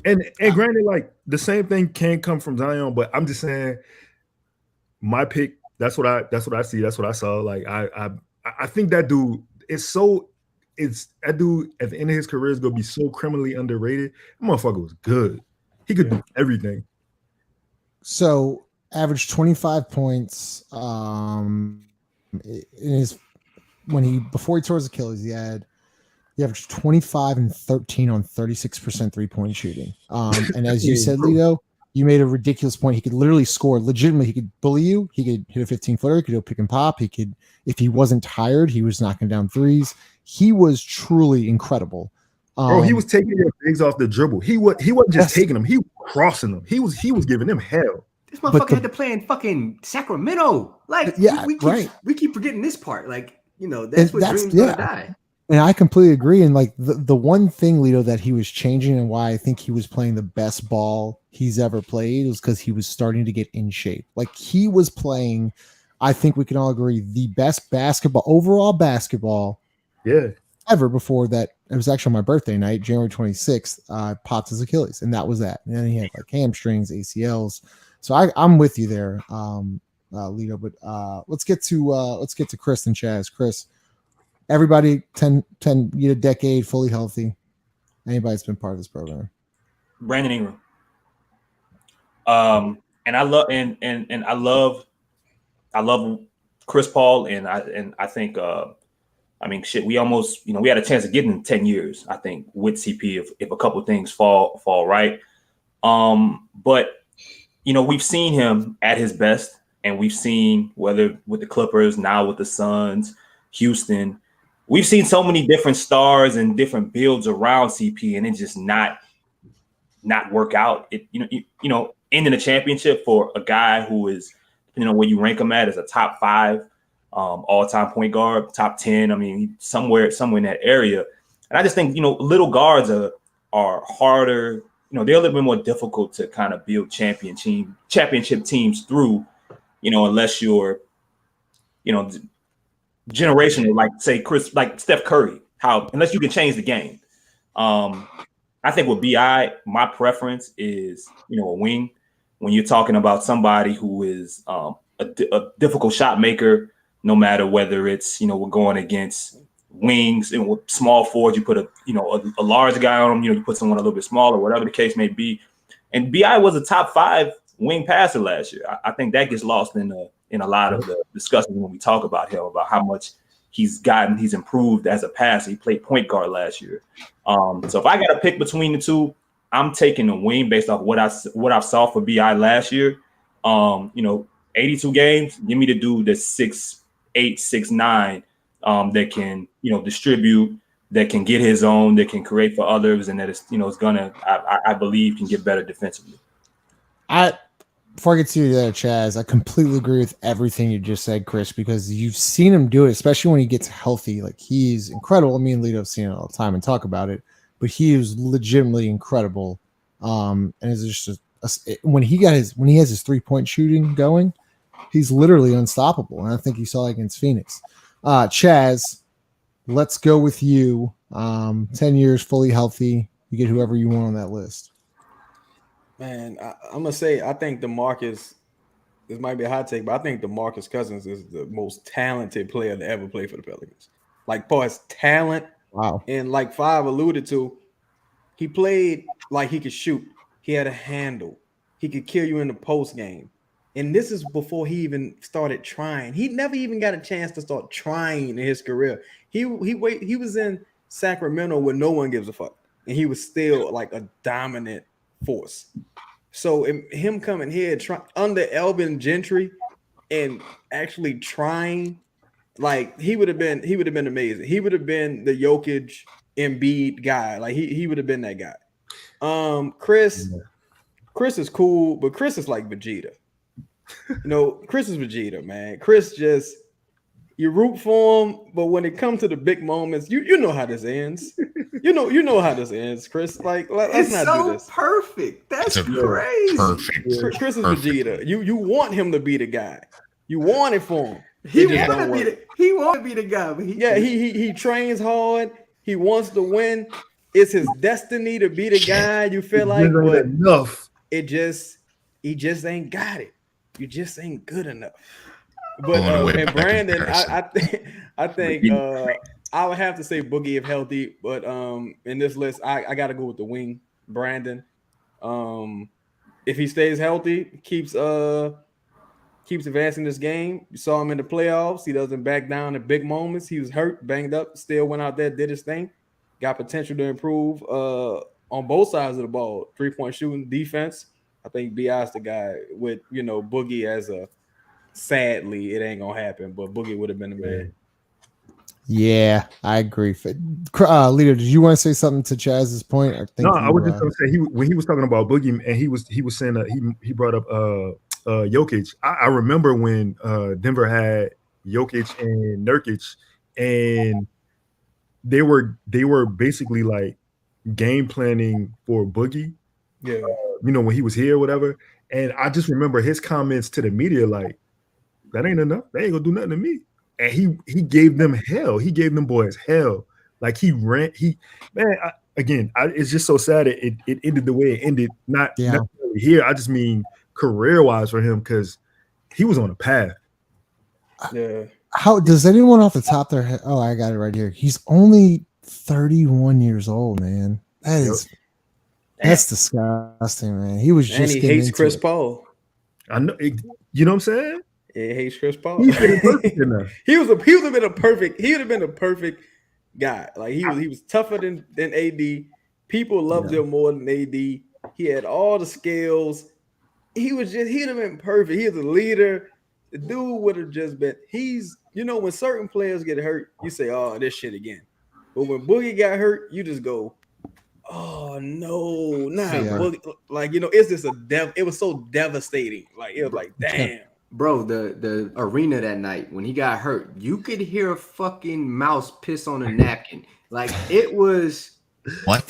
And granted, like the same thing can come from Zion, but I'm just saying my pick, that's what I see, that's what I saw. Like I think that dude that dude at the end of his career is gonna be so criminally underrated. That motherfucker was good. He could do everything. So averaged 25 points. Before he tore his Achilles, he averaged 25 and 13 on 36% 3-point shooting. And as you said, Lito, you made a ridiculous point. He could literally score legitimately. He could bully you. He could hit a 15-footer. He could go pick and pop. He could, if he wasn't tired, he was knocking down threes. He was truly incredible. Bro, he was taking your bigs off the dribble. He wasn't just taking them. He was crossing them. He was giving them hell. This motherfucker had to play in fucking Sacramento. Like, we keep forgetting this part. Like, that's what dreams gonna die. And I completely agree. And like the one thing, Lito, that he was changing and why I think he was playing the best ball he's ever played was because he was starting to get in shape. Like he was playing, I think we can all agree, the best overall basketball ever before that. It was actually my birthday night, January 26th, popped his Achilles. And that was that. And then he had like hamstrings, ACLs. So I'm with you there, Lito. But let's get to Chris and Chaz. Chris, everybody 10 a decade, fully healthy. Anybody that's been part of this program. Brandon Ingram. And I love Chris Paul, and I think we almost, we had a chance of getting in 10 years, I think, with CP if a couple of things fall right. But we've seen him at his best, and we've seen, whether with the Clippers, now with the Suns, Houston, we've seen so many different stars and different builds around CP, and it just not work out. It ending a championship for a guy who is, depending on where you rank him at, as a top 5 all-time point guard, top 10. I mean, somewhere in that area. And I just think little guards are harder. They're a little bit more difficult to kind of build championship teams through. Unless you're, generational, like Steph Curry, unless you can change the game. I think with BI, my preference is, a wing. When you're talking about somebody who is a difficult shot maker, no matter whether it's, we're going against wings and with small forwards, you put a large guy on them, you put someone a little bit smaller, whatever the case may be. And BI was a top 5 wing passer last year. I think that gets lost in a lot of the discussion when we talk about him, about how much he's improved as a passer. He played point guard last year. So if I got to pick between the two, I'm taking the wing based off what I saw for BI last year. 82 games, give me the dude that's 6'8", 6'9", that can, distribute, that can get his own, that can create for others, and that is, is gonna, I believe, can get better defensively. Before I get to you there, Chaz, I completely agree with everything you just said, Chris, because you've seen him do it, especially when he gets healthy. Like, he's incredible. Me and Lito have seen it all the time and talk about it, but he is legitimately incredible. And it's just when he has his 3-point shooting going, he's literally unstoppable. And I think you saw it against Phoenix. Chaz, let's go with you. 10 years, fully healthy. You get whoever you want on that list. Man, I'm gonna say I think Demarcus. This might be a hot take, but I think Demarcus Cousins is the most talented player to ever play for the Pelicans. Like, for his talent, wow. And like Five alluded to, he played like he could shoot. He had a handle. He could kill you in the post game. And this is before he even started trying. He never even got a chance to start trying in his career. He was in Sacramento where no one gives a fuck, and he was still like a dominant force. So him coming here under Elvin Gentry and actually trying, like, he would have been amazing. He would have been the Jokic Embiid guy. Like, he would have been that guy. Chris, Chris is cool, but Chris is like Vegeta. Chris is Vegeta, man. Chris just you root for him, but when it comes to the big moments, you know how this ends. You know how this ends, Chris. Like let's not do this. Perfect. That's crazy. Perfect. Chris is Vegeta. You want him to be the guy. You want it for him. He want to be the guy. But he trains hard. He wants to win. It's his destiny to be the guy. You feel like, but enough. He just ain't got it. You just ain't good enough. But and Brandon, I think I would have to say Boogie if healthy, but in this list, I got to go with the wing, Brandon. If he stays healthy, keeps advancing this game. You saw him in the playoffs. He doesn't back down at big moments. He was hurt, banged up, still went out there, did his thing. Got potential to improve on both sides of the ball. 3-point shooting, defense. I think B.I.'s the guy with Boogie as a. Sadly, it ain't gonna happen, but Boogie would have been the man. Yeah, I agree. Lito, did you want to say something to Chaz's point? I was just gonna say when he was talking about Boogie and he was saying that he brought up Jokic. I remember when Denver had Jokic and Nurkic, and they were basically like game planning for Boogie. Yeah, when he was here or whatever. And I just remember his comments to the media like, that ain't enough. They ain't gonna do nothing to me. And he gave them hell. He gave them boys hell. Like it's just so sad it ended the way it ended. Not necessarily here. I just mean career-wise for him because he was on a path. Yeah. How does anyone off the top of their head? Oh, I got it right here. He's only 31 years old, man. That's disgusting, man. He was just. And he hates Chris Paul. I know. You know what I'm saying? Yeah, he hates Chris Paul. He's been perfect enough. He would have been a perfect guy. Like he was tougher than AD. People loved him more than AD. He had all the skills. He'd have been perfect. He was a leader. The dude would have just been. When certain players get hurt, you say, "Oh, this shit again." But when Boogie got hurt, you just go, "Oh no, Boogie." Like it's just it was so devastating. Like it was like, damn. Bro, the arena that night when he got hurt, you could hear a fucking mouse piss on a napkin. Like it was. What?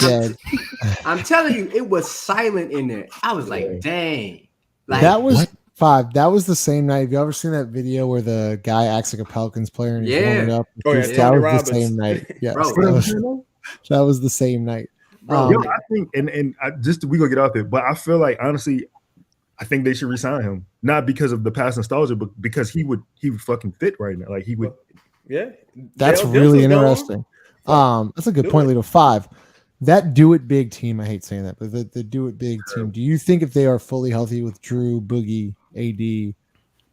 I'm telling you, it was silent in there. I was like, dang. Like that was what? 5. That was the same night. Have you ever seen that video where the guy acts like a Pelicans player and he's warming up? That was the same night. Yeah, that was the same night. I think, and we gonna get off it, but I feel like honestly, I think they should resign him, not because of the past nostalgia, but because he would fucking fit right now. Like he would. Yeah, that's really interesting. That's a good point, Lito. 5. That do it big team. I hate saying that, but the do it big team. Do you think if they are fully healthy with Drew, Boogie, AD,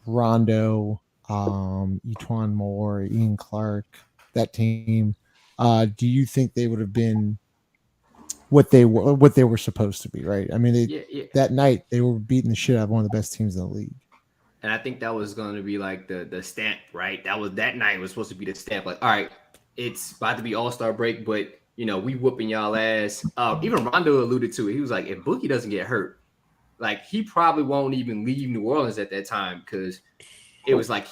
Rondo, Etuan Moore, Ian Clark, that team, do you think they would have been what they were supposed to be? Right. I mean, that night they were beating the shit out of one of the best teams in the league. And I think that was going to be like the stamp, right? That night was supposed to be the stamp. Like, all right, it's about to be All-Star break, but we whooping y'all ass. Even Rondo alluded to it. He was like, if Boogie doesn't get hurt, like he probably won't even leave New Orleans at that time because it was like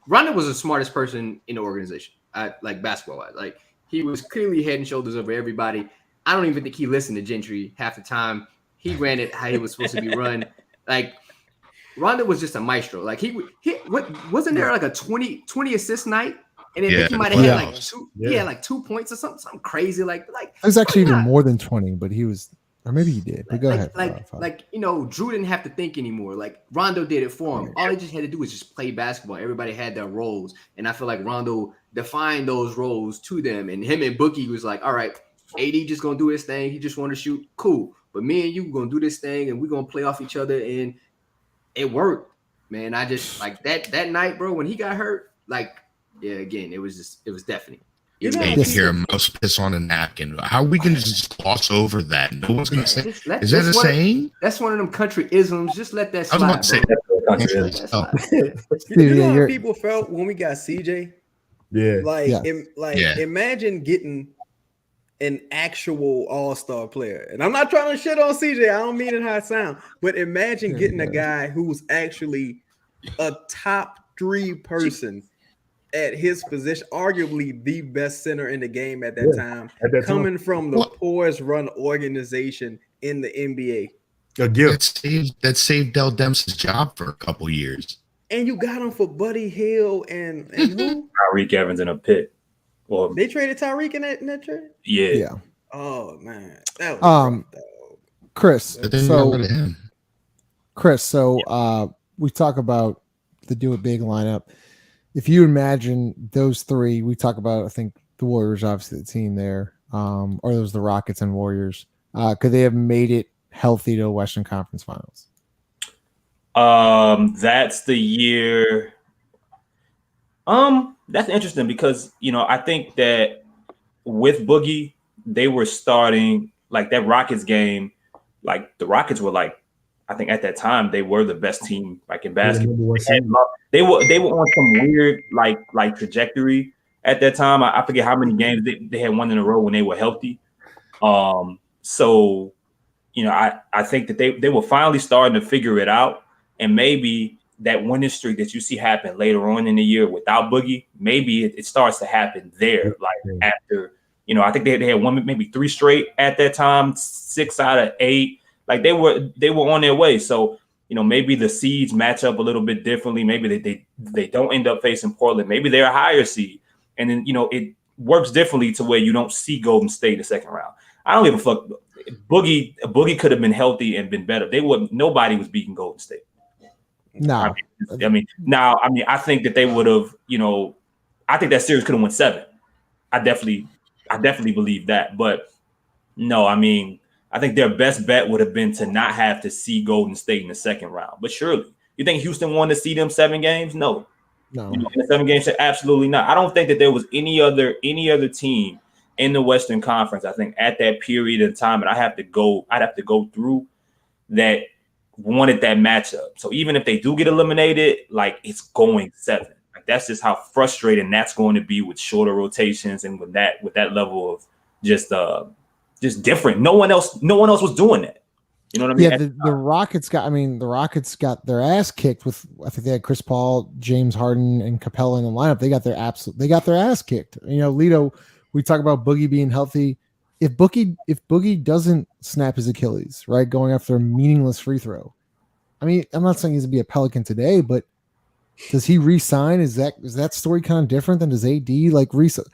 Rondo was the smartest person in the organization, like basketball-wise. Like he was clearly head and shoulders over everybody. I don't even think he listened to Gentry half the time. He ran it how he was supposed to be run. Like Rondo was just a maestro. Like wasn't there like a 20 assist night? And then he might have had like 2. Yeah. He had like 2 points or something crazy. Like it was actually even more than 20, but he was, or maybe he did. But go ahead. Drew didn't have to think anymore. Like Rondo did it for him. All he just had to do was just play basketball. Everybody had their roles, and I feel like Rondo defined those roles to them. And him and Boogie was like, all right, AD just gonna do his thing. He just want to shoot, cool. But me and you gonna do this thing, and we're gonna play off each other, and it worked, man. I just like that night, bro. When he got hurt, like. Yeah, again, it was definitely. You hear a mouse piss on a napkin. How are we going to just gloss over that? No one's going to say. Is that a saying? That's one of them country isms. Just let that slide. I was about to say. You know how people felt when we got CJ? Yeah. Imagine getting an actual all-star player. And I'm not trying to shit on CJ. I don't mean it how it sounds, but imagine getting a guy who's actually a top 3 person at his position, arguably the best center in the game at that time, coming from the poorest run organization in the NBA. That saved Dell Dempsey's job for a couple years. And you got him for Buddy Hield and who? Tyreke Evans in a pit. Well, they traded Tyreke in that trade? Yeah. Oh man. That was Chris. So we talk about the Do It Big lineup. If you imagine those three, we talk about, I think the Warriors, obviously the team there, or those the Rockets and Warriors. Could they have made it healthy to a Western Conference Finals? That's the year. That's interesting because, I think that with Boogie, they were starting like that Rockets game. Like the Rockets were like, I think at that time they were the best team like in basketball. They were on some weird like trajectory at that time. I forget how many games they had won in a row when they were healthy. So I think that they were finally starting to figure it out, and maybe that winning streak that you see happen later on in the year without Boogie, maybe it starts to happen there. Like after, I think they had won maybe 3 straight at that time, 6 out of 8. Like they were on their way. So, maybe the seeds match up a little bit differently. Maybe they don't end up facing Portland. Maybe they're a higher seed. And then, it works differently to where you don't see Golden State in the second round. I don't give a fuck. Boogie could have been healthy and been better. Nobody was beating Golden State. No. I think that they would have, I think that series could have won 7. I definitely believe that. But no, I think their best bet would have been to not have to see Golden State in the second round. But surely, you think Houston wanted to see them 7 games? No. In the 7 games, absolutely not. I don't think that there was any other team in the Western Conference, I think, at that period of time, and I'd have to go through that, wanted that matchup. So even if they do get eliminated, like it's going 7. Like that's just how frustrating that's going to be with shorter rotations and with that level of just different. No one else was doing that. You know what I mean? Yeah, the Rockets got their ass kicked with, I think they had Chris Paul, James Harden, and Capella in the lineup. They got their ass kicked. Lito, we talk about Boogie being healthy. If Boogie doesn't snap his Achilles, right, going after a meaningless free throw, I'm not saying he's gonna be a Pelican today, but does he re-sign? Is that story kind of different than does AD like re-sign?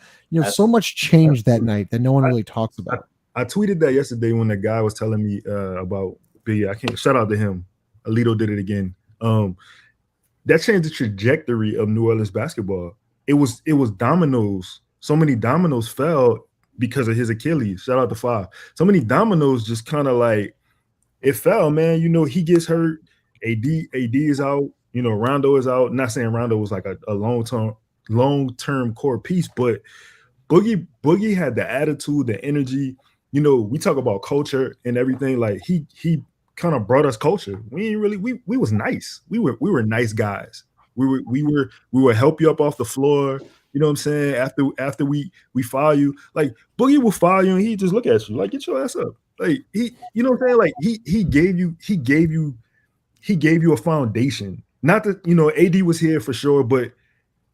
So much changed that night that no one really talks about. I tweeted that yesterday when the guy was telling me about Biggie. I can't shout out to him. Alito did it again. That changed the trajectory of New Orleans basketball. It was dominoes. So many dominoes fell because of his Achilles. Shout out to 5. So many dominoes just kind of like it fell, man. He gets hurt. AD is out. Rondo is out. Not saying Rondo was like a long-term core piece, but Boogie had the attitude, the energy. We talk about culture and everything. Like he kind of brought us culture. We was nice. We were nice guys. We will help you up off the floor. You know what I'm saying? After we foul you, like Boogie will foul you and he just look at you like, get your ass up. Like you know what I'm saying? Like he gave you a foundation. Not that AD was here for sure, but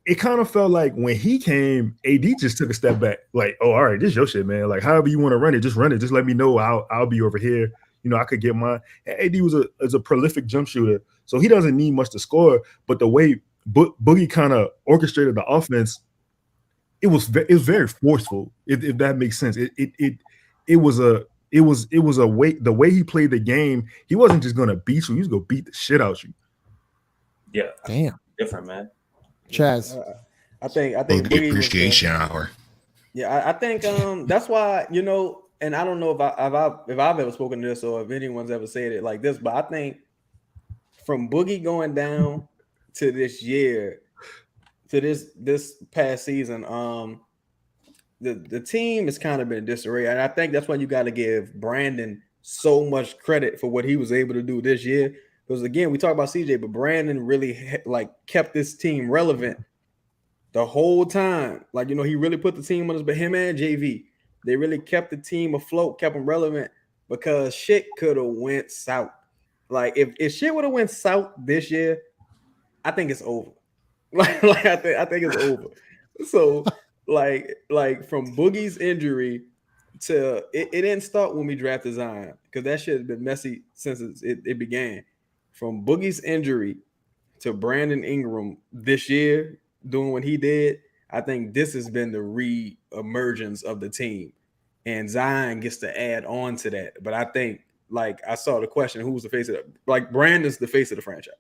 it kind of felt like when he came, AD just took a step back. Like, oh, all right, this is your shit, man. Like, however you want to run it, just run it. Just let me know. I'll be over here. I could get mine. And AD was a prolific jump shooter, so he doesn't need much to score. But the way Boogie kind of orchestrated the offense, it was very forceful. If that makes sense, it was a way. The way he played the game, he wasn't just gonna beat you. He was gonna beat the shit out you. Yeah, damn, different, man. Chaz, I think Boogie appreciation hour. Yeah, I think that's why, and I don't know if I've ever spoken to this or if anyone's ever said it like this, but I think from Boogie going down to this year, to this past season, the team has kind of been in disarray, and I think that's why you got to give Brandon so much credit for what he was able to do this year. Because again, we talk about CJ, but Brandon really kept this team relevant the whole time. Like, he really put the team on his, but him and JV, They really kept the team afloat, kept them relevant because shit could have went south. Like if shit would have went south this year, I think it's over. like I think it's over. So like from Boogie's injury to it didn't start when we drafted Zion because that shit has been messy since it began. From Boogie's injury to Brandon Ingram this year doing what he did, I think this has been the re-emergence of the team. And Zion gets to add on to that. But I think, like I saw the question, who's the face of it? Like Brandon's the face of the franchise.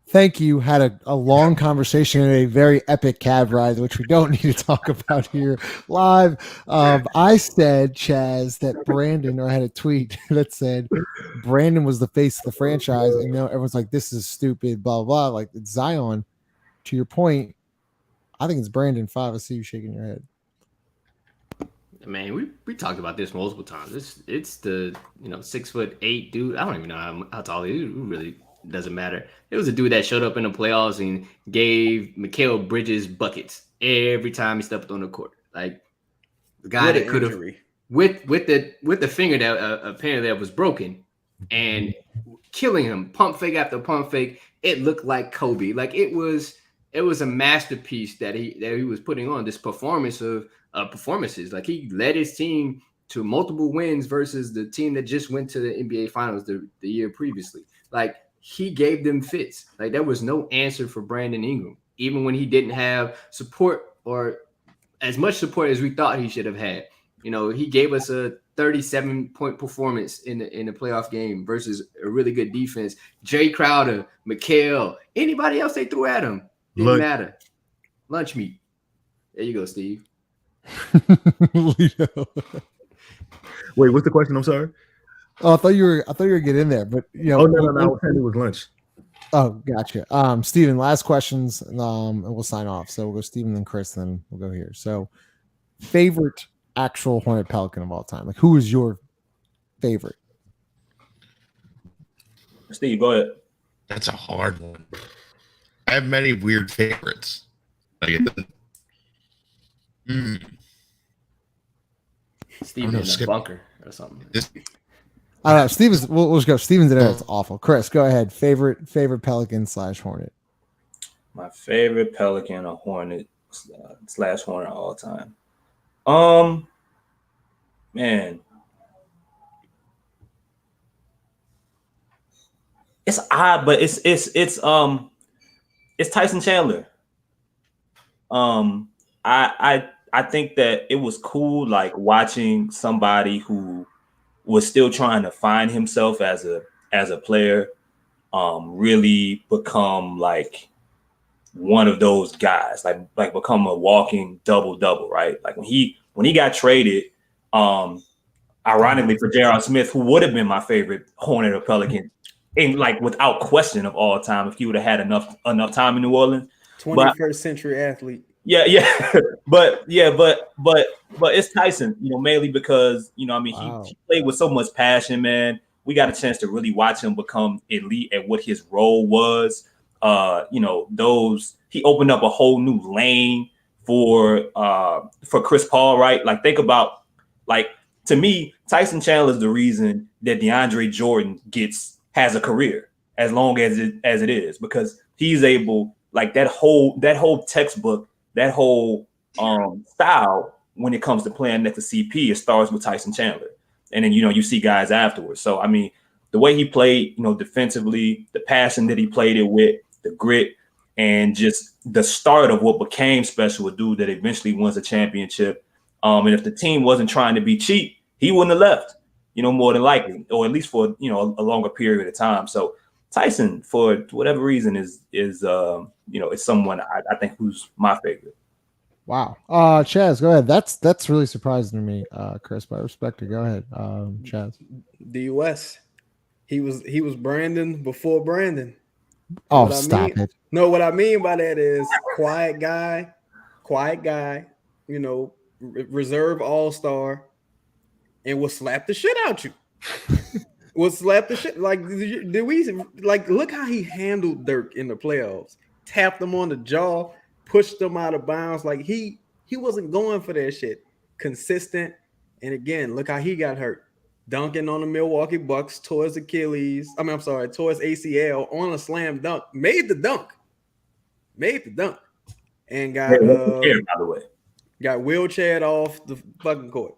Thank you. Had a long conversation in a very epic cab ride, which we don't need to talk about here live. I said, Chaz, that Brandon, or I had a tweet that said Brandon was the face of the franchise. And everyone's like, this is stupid, blah, blah, blah. Like it's Zion. To your point, I think it's Brandon 5. I see you shaking your head. Man, we talked about this multiple times. It's the 6'8" dude. I don't even know how tall he is. It really doesn't matter. It was a dude that showed up in the playoffs and gave Mikal Bridges buckets every time he stepped on the court. Like the guy that could have with the finger that apparently that was broken and killing him, pump fake after pump fake. It looked like Kobe. Like it was a masterpiece that he was putting on, this performance of performances. Like he led his team to multiple wins versus the team that just went to the NBA Finals the year previously. Like he gave them fits. Like there was no answer for Brandon Ingram, even when he didn't have support or as much support as we thought he should have had. He gave us a 37-point performance in the playoff game versus a really good defense. Jay Crowder, Mikal, anybody else they threw at him didn't matter. Lunch meat. There you go, Steve. Wait, what's the question? I'm sorry. Oh, I thought you were getting in there, but Oh no, I was saying it was lunch. Oh, gotcha. Steven, last questions, and we'll sign off. So we'll go Steven, then Chris, then we'll go here. So, favorite actual Hornet Pelican of all time? Like, who is your favorite? Steve, go ahead. That's a hard one. I have many weird favorites. Like, Steven in a bunker or something. I don't know. Steven's. We'll just go. Steven's in there. It's awful. Chris, go ahead. Favorite Pelican / Hornet. My favorite Pelican or Hornet / Hornet of all time. Man, it's odd, but it's Tyson Chandler. I think that it was cool, like watching somebody who was still trying to find himself as a player, really become like one of those guys, like become a walking double-double, right? Like when he got traded, ironically for J.R. Smith, who would have been my favorite Hornet or Pelican, and like without question of all time, if he would have had enough time in New Orleans. 21st century athlete. Yeah, but it's Tyson, mainly because he played with so much passion, man. We got a chance to really watch him become elite at what his role was. He opened up a whole new lane for Chris Paul, right? Like think about, like, to me, Tyson Chandler is the reason that DeAndre Jordan has a career as long as it is, because he's able, like, that whole textbook, that whole style when it comes to playing next to CP, it starts with Tyson Chandler. And then, you see guys afterwards. So, I mean, the way he played, defensively, the passion that he played it with, the grit, and just the start of what became special, a dude that eventually wins a championship. And if the team wasn't trying to be cheap, he wouldn't have left, more than likely, or at least for, a longer period of time. So Tyson, for whatever reason, is someone I think who's my favorite. Wow. Chaz, go ahead. That's really surprising to me, Chris, but I respect it. Go ahead, Chaz. D-West. He was Brandon before Brandon. Oh, stop it. No, what I mean by that is quiet guy, reserve all-star, and will slap the shit out you. Will slap the shit. Like, did we look how he handled Dirk in the playoffs? Tapped him on the jaw, pushed him out of bounds. Like he wasn't going for that shit. Consistent, And again, look how he got hurt. Dunking on the Milwaukee Bucks towards Achilles. Towards ACL on a slam dunk. Made the dunk. And got by the way. Got wheelchaired off the fucking court.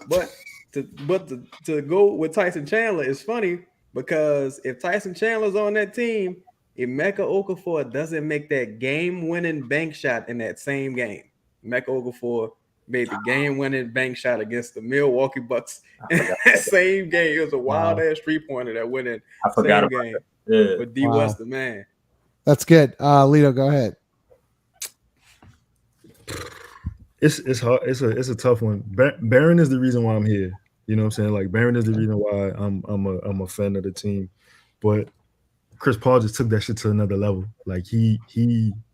But to go with Tyson Chandler is funny because if Tyson Chandler's on that team, Emeka Okafor doesn't make that game-winning bank shot in that same game. Emeka Okafor made the game-winning bank shot against the Milwaukee Bucks in that same game. It was a wild-ass three-pointer that went in the same game. Yeah. But D West, the man. That's good. Lito, go ahead. It's hard. It's a tough one. Barron is the reason why I'm here. You know what I'm saying? Like Barron is the reason why I'm a fan of the team. But Chris Paul just took that shit to another level. Like he's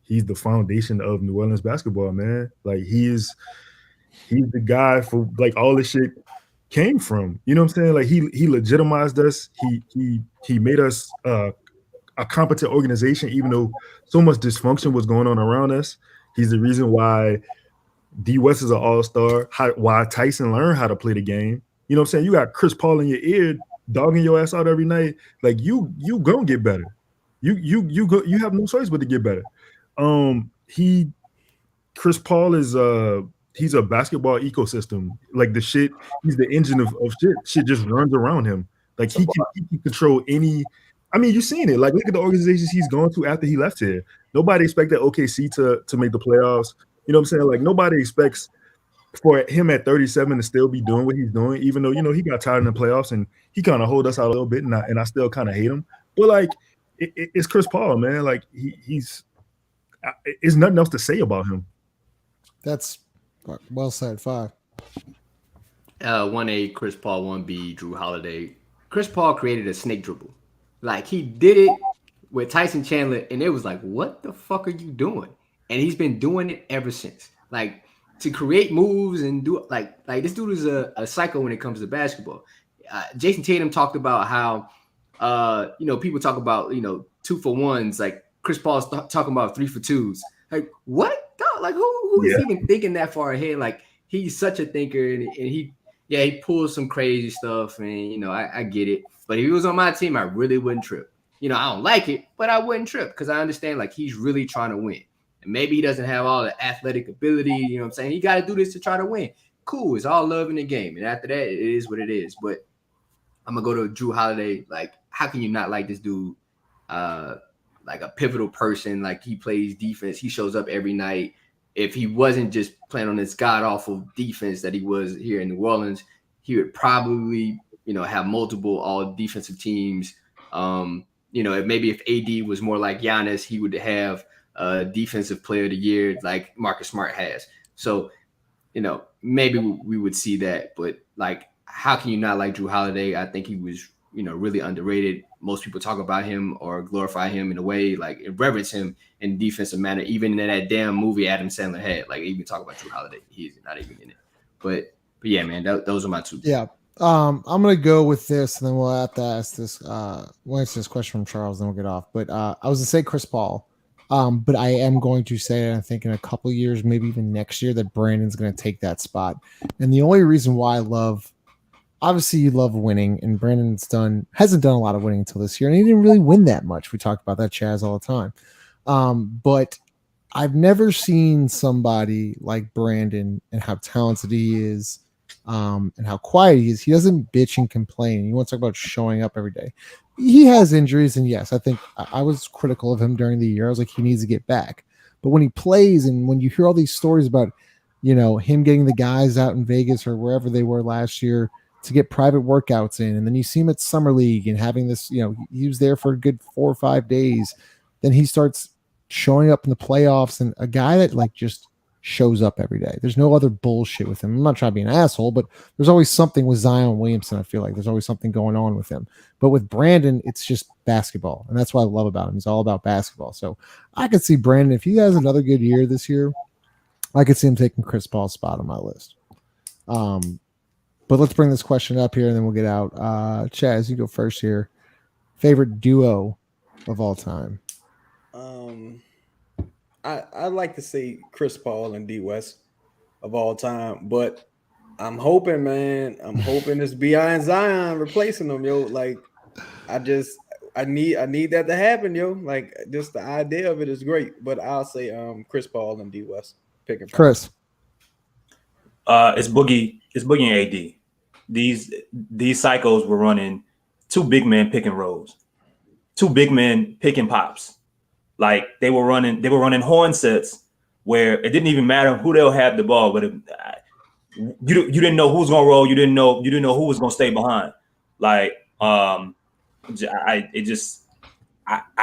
the foundation of New Orleans basketball, man. Like he's the guy for like all this shit came from. You know what I'm saying? Like he legitimized us. He made us a competent organization, even though so much dysfunction was going on around us. He's the reason why D West is an all-star, why Tyson learned how to play the game. You know what I'm saying? You got Chris Paul in your ear, dogging your ass out every night. Like you gonna get better. You have no choice but to get better. Chris Paul is he's a basketball ecosystem. Like the shit, he's the engine of shit. Shit just runs around him. Like he can control any. I mean, you've seen it. Like look at the organizations he's gone to after he left here. Nobody expected OKC to make the playoffs. You know what I'm saying? Like nobody expects for him at 37 to still be doing what he's doing, even though, you know, he got tired in the playoffs and he kind of hold us out a little bit and I still kind of hate him. But like, it's Chris Paul, man. Like he's nothing else to say about him. That's well said. 5. 1A, Chris Paul, 1B, Drew Holiday. Chris Paul created a snake dribble. Like he did it with Tyson Chandler and it was like, what the fuck are you doing? And he's been doing it ever since. Like to create moves and do like this dude is a psycho when it comes to basketball. Jason Tatum talked about how people talk about 2-for-1s. Like Chris Paul's talking about 3-for-2s. Like what? Dog, like who is even thinking that far ahead? Like he's such a thinker and he pulls some crazy stuff and I get it. But if he was on my team, I really wouldn't trip. I don't like it, but I wouldn't trip because I understand like he's really trying to win. Maybe he doesn't have all the athletic ability, you know what I'm saying? He got to do this to try to win. Cool, it's all love in the game. And after that, it is what it is. But I'm going to go to Drew Holiday. Like, how can you not like this dude? Like a pivotal person. Like, he plays defense. He shows up every night. If he wasn't just playing on this god-awful defense that he was here in New Orleans, he would probably, have multiple all-defensive teams. If AD was more like Giannis, he would have – defensive player of the year like Marcus Smart has. So, maybe we would see that, but like, how can you not like Drew Holiday? I think he was, really underrated. Most people talk about him or glorify him in a way, like reverence him in defensive manner. Even in that damn movie Adam Sandler had, like even talk about Drew Holiday, he's not even in it. But yeah, man, those are my two. Yeah. I'm gonna go with this, and then we'll have to ask this. We'll answer this question from Charles, then we'll get off. But I was gonna say Chris Paul. But I am going to say, I think in a couple of years, maybe even next year, that Brandon's going to take that spot. And the only reason why obviously you love winning, and Brandon hasn't done a lot of winning until this year, and he didn't really win that much. We talk about that, Chaz, all the time. But I've never seen somebody like Brandon and how talented he is, and how quiet he is. He doesn't bitch and complain. You want to talk about showing up every day. He has injuries, and yes, I think I was critical of him during the year. I was like, he needs to get back. But when he plays, and when you hear all these stories about, him getting the guys out in Vegas or wherever they were last year to get private workouts in, and then you see him at Summer League and having this, he was there for a good 4 or 5 days. Then he starts showing up in the playoffs, and a guy that like just shows up every day. There's no other bullshit with him. I'm not trying to be an asshole, but there's always something with Zion Williamson. I feel like there's always something going on with him. But with Brandon, it's just basketball. And that's what I love about him. He's all about basketball. So I could see Brandon, if he has another good year this year, I could see him taking Chris Paul's spot on my list. But let's bring this question up here and then we'll get out. Chaz, you go first here. Favorite duo of all time? I like to say Chris Paul and D West of all time, but I'm hoping, man. I'm hoping it's Bi and Zion replacing them, yo. Like, I need that to happen, yo. Like, just the idea of it is great. But I'll say Chris Paul and D West picking Chris. It's Boogie and AD. These cycles were running 2 big men picking rolls, 2 big men picking pops. Like they were running horn sets where it didn't even matter who they'll have the ball, but you didn't know who's gonna roll. You didn't know who was gonna stay behind. Like I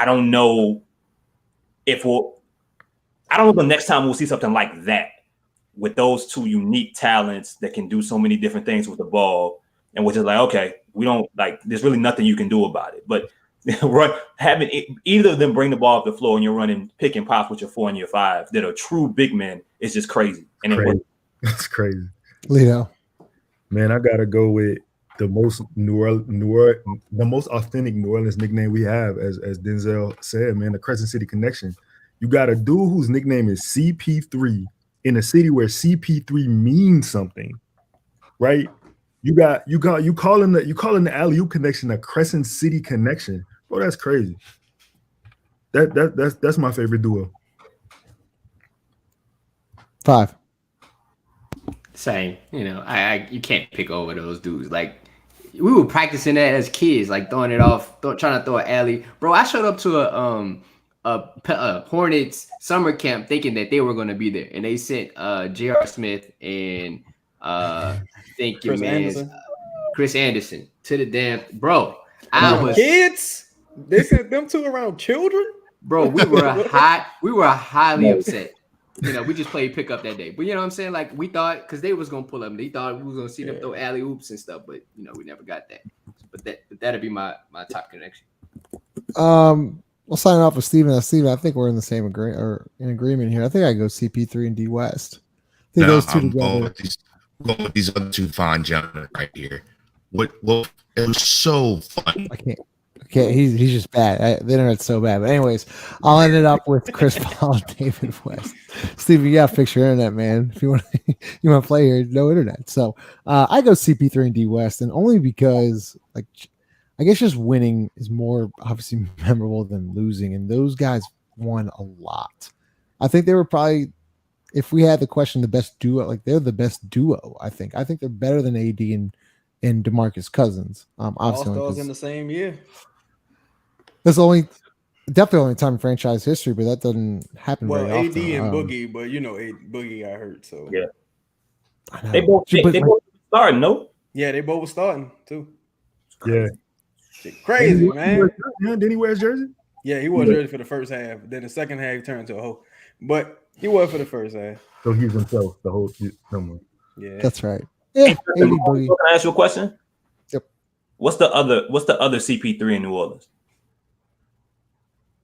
don't know if I don't know the next time we'll see something like that with those 2 unique talents that can do so many different things with the ball, and which is like, okay, we don't like. There's really nothing you can do about it. But having either of them bring the ball up the floor and you're running pick and pop with your 4 and your 5 that are true big men is just crazy. And That's crazy. Leo, man, I gotta go with the most the most authentic New Orleans nickname we have, as Denzel said, man, the Crescent City Connection. You got a dude whose nickname is CP3 in a city where CP3 means something, right? You calling the alley-oop connection a Crescent City Connection, bro. That's crazy. That's my favorite duo. 5. Same. You can't pick over those dudes. Like we were practicing that as kids, like throwing it off, trying to throw an alley. Bro, I showed up to a Hornets summer camp thinking that they were going to be there, and they sent J.R. Smith and Chris Anderson to the damn bro. Kids. They sent them 2 around children. Bro, we were highly upset. We just played pickup that day. But you know what I'm saying? Like we thought, because they was gonna pull up, they thought we was gonna see them throw alley oops and stuff, but we never got that. But that'd be my top connection. We'll sign off with Steven. Steven, I think we're in the same agreement here. I think I go CP3 and D West. I think those 2 I'm together. going with these other 2 fine gentlemen right here. Well, it was so fun. I can't. He's just bad. The internet's so bad. But anyways, I'll end it up with Chris Paul and David West. Steven, you gotta fix your internet, man. If you want to play here, no internet. So I go CP3 and D West, and only because like I guess just winning is more obviously memorable than losing, and those guys won a lot. I think they were probably, if we had the question, the best duo. Like they're the best duo. I think they're better than AD and Demarcus Cousins. Obviously, All-Stars in the same year. That's definitely only time in franchise history, but that doesn't happen very often. AD and Boogie, but Boogie got hurt, so yeah. They both starting, no? Yeah, they both were starting too. Yeah, crazy, man. Didn't he wear his jersey? Yeah, he was ready for the first half. Then the second half he turned to a hoe, but he was for the first half. So he's himself the whole summer. Yeah, that's right. Yeah, Boogie. Can I ask you a question? Yep. What's the other CP3 in New Orleans?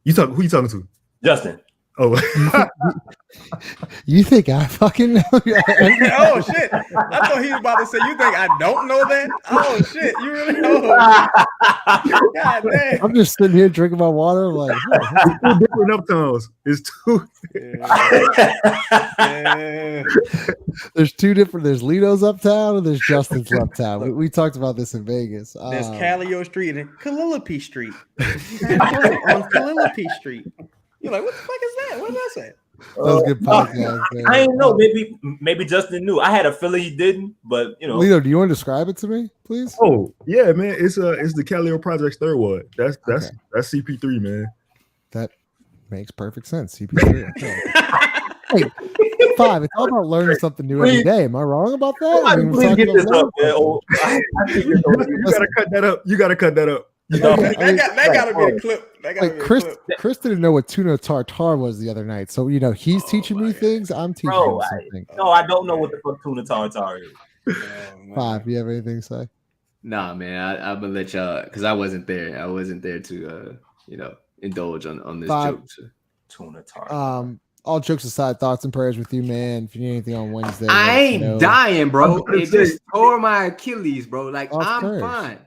Who you talking to? Justin. Oh, you think I fucking know? Oh shit! I thought he was about to say, "You think I don't know that?" Oh shit! You really know? God damn! I'm just sitting here drinking my water. I'm like, it's 2 different uptowns. It's 2. Yeah. There's 2 different. There's Lito's uptown and there's Justin's uptown. We talked about this in Vegas. There's Callio Street and Calliope Street. On Calliope Street. You're like, what the fuck is that? What did I say? That was a good podcast. I didn't know. Maybe Justin knew. I had a feeling he didn't, but Lito, do you want to describe it to me, please? Oh yeah, man. It's the Callio Project's third ward. That's CP3, man. That makes perfect sense. CP3. Okay. Hey, 5. It's all about learning something new every day. Am I wrong about that? Please get this up, man. You gotta cut that up. You gotta cut that up. That gotta be a clip. Chris didn't know what tuna tartar was the other night, so he's teaching me things. I'm teaching him something. I don't know what the fuck tuna tartar is. 5. Do you have anything to say? Nah, man. I'm gonna let y'all, because I wasn't there. I wasn't there to indulge on this 5. joke. So. Tuna tartar. All jokes aside, thoughts and prayers with you, man. If you need anything on Wednesday, I ain't dying, bro. It just tore my Achilles, bro. Like I'm fine.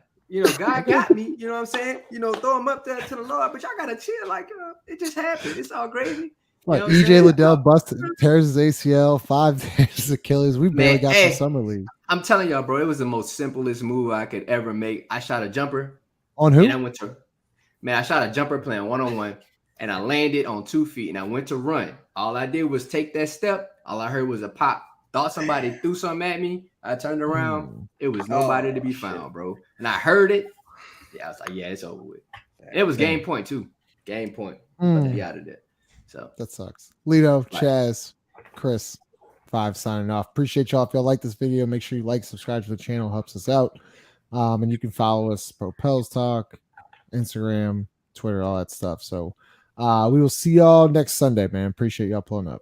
God got me. You know what I'm saying? Throw him up there to the Lord, but y'all gotta chill. Like, it just happened. It's all crazy. Like EJ Liddell tears his ACL, 5 tears his Achilles. We barely got the summer league. I'm telling y'all, bro, it was the most simplest move I could ever make. I shot a jumper. On who? And I shot a jumper playing 1-on-1, and I landed on 2 feet, and I went to run. All I did was take that step. All I heard was a pop. Thought somebody threw something at me. I turned around. It was nobody to be found, bro. And I heard it. Yeah, I was like, yeah, it's over with. And it was game point, too. Game point. But to be out of there. So that sucks. Lito, Chaz, Chris, 5 signing off. Appreciate y'all. If y'all like this video, make sure you like, subscribe to the channel. Helps us out. And you can follow us, Propels Talk, Instagram, Twitter, all that stuff. So we will see y'all next Sunday, man. Appreciate y'all pulling up.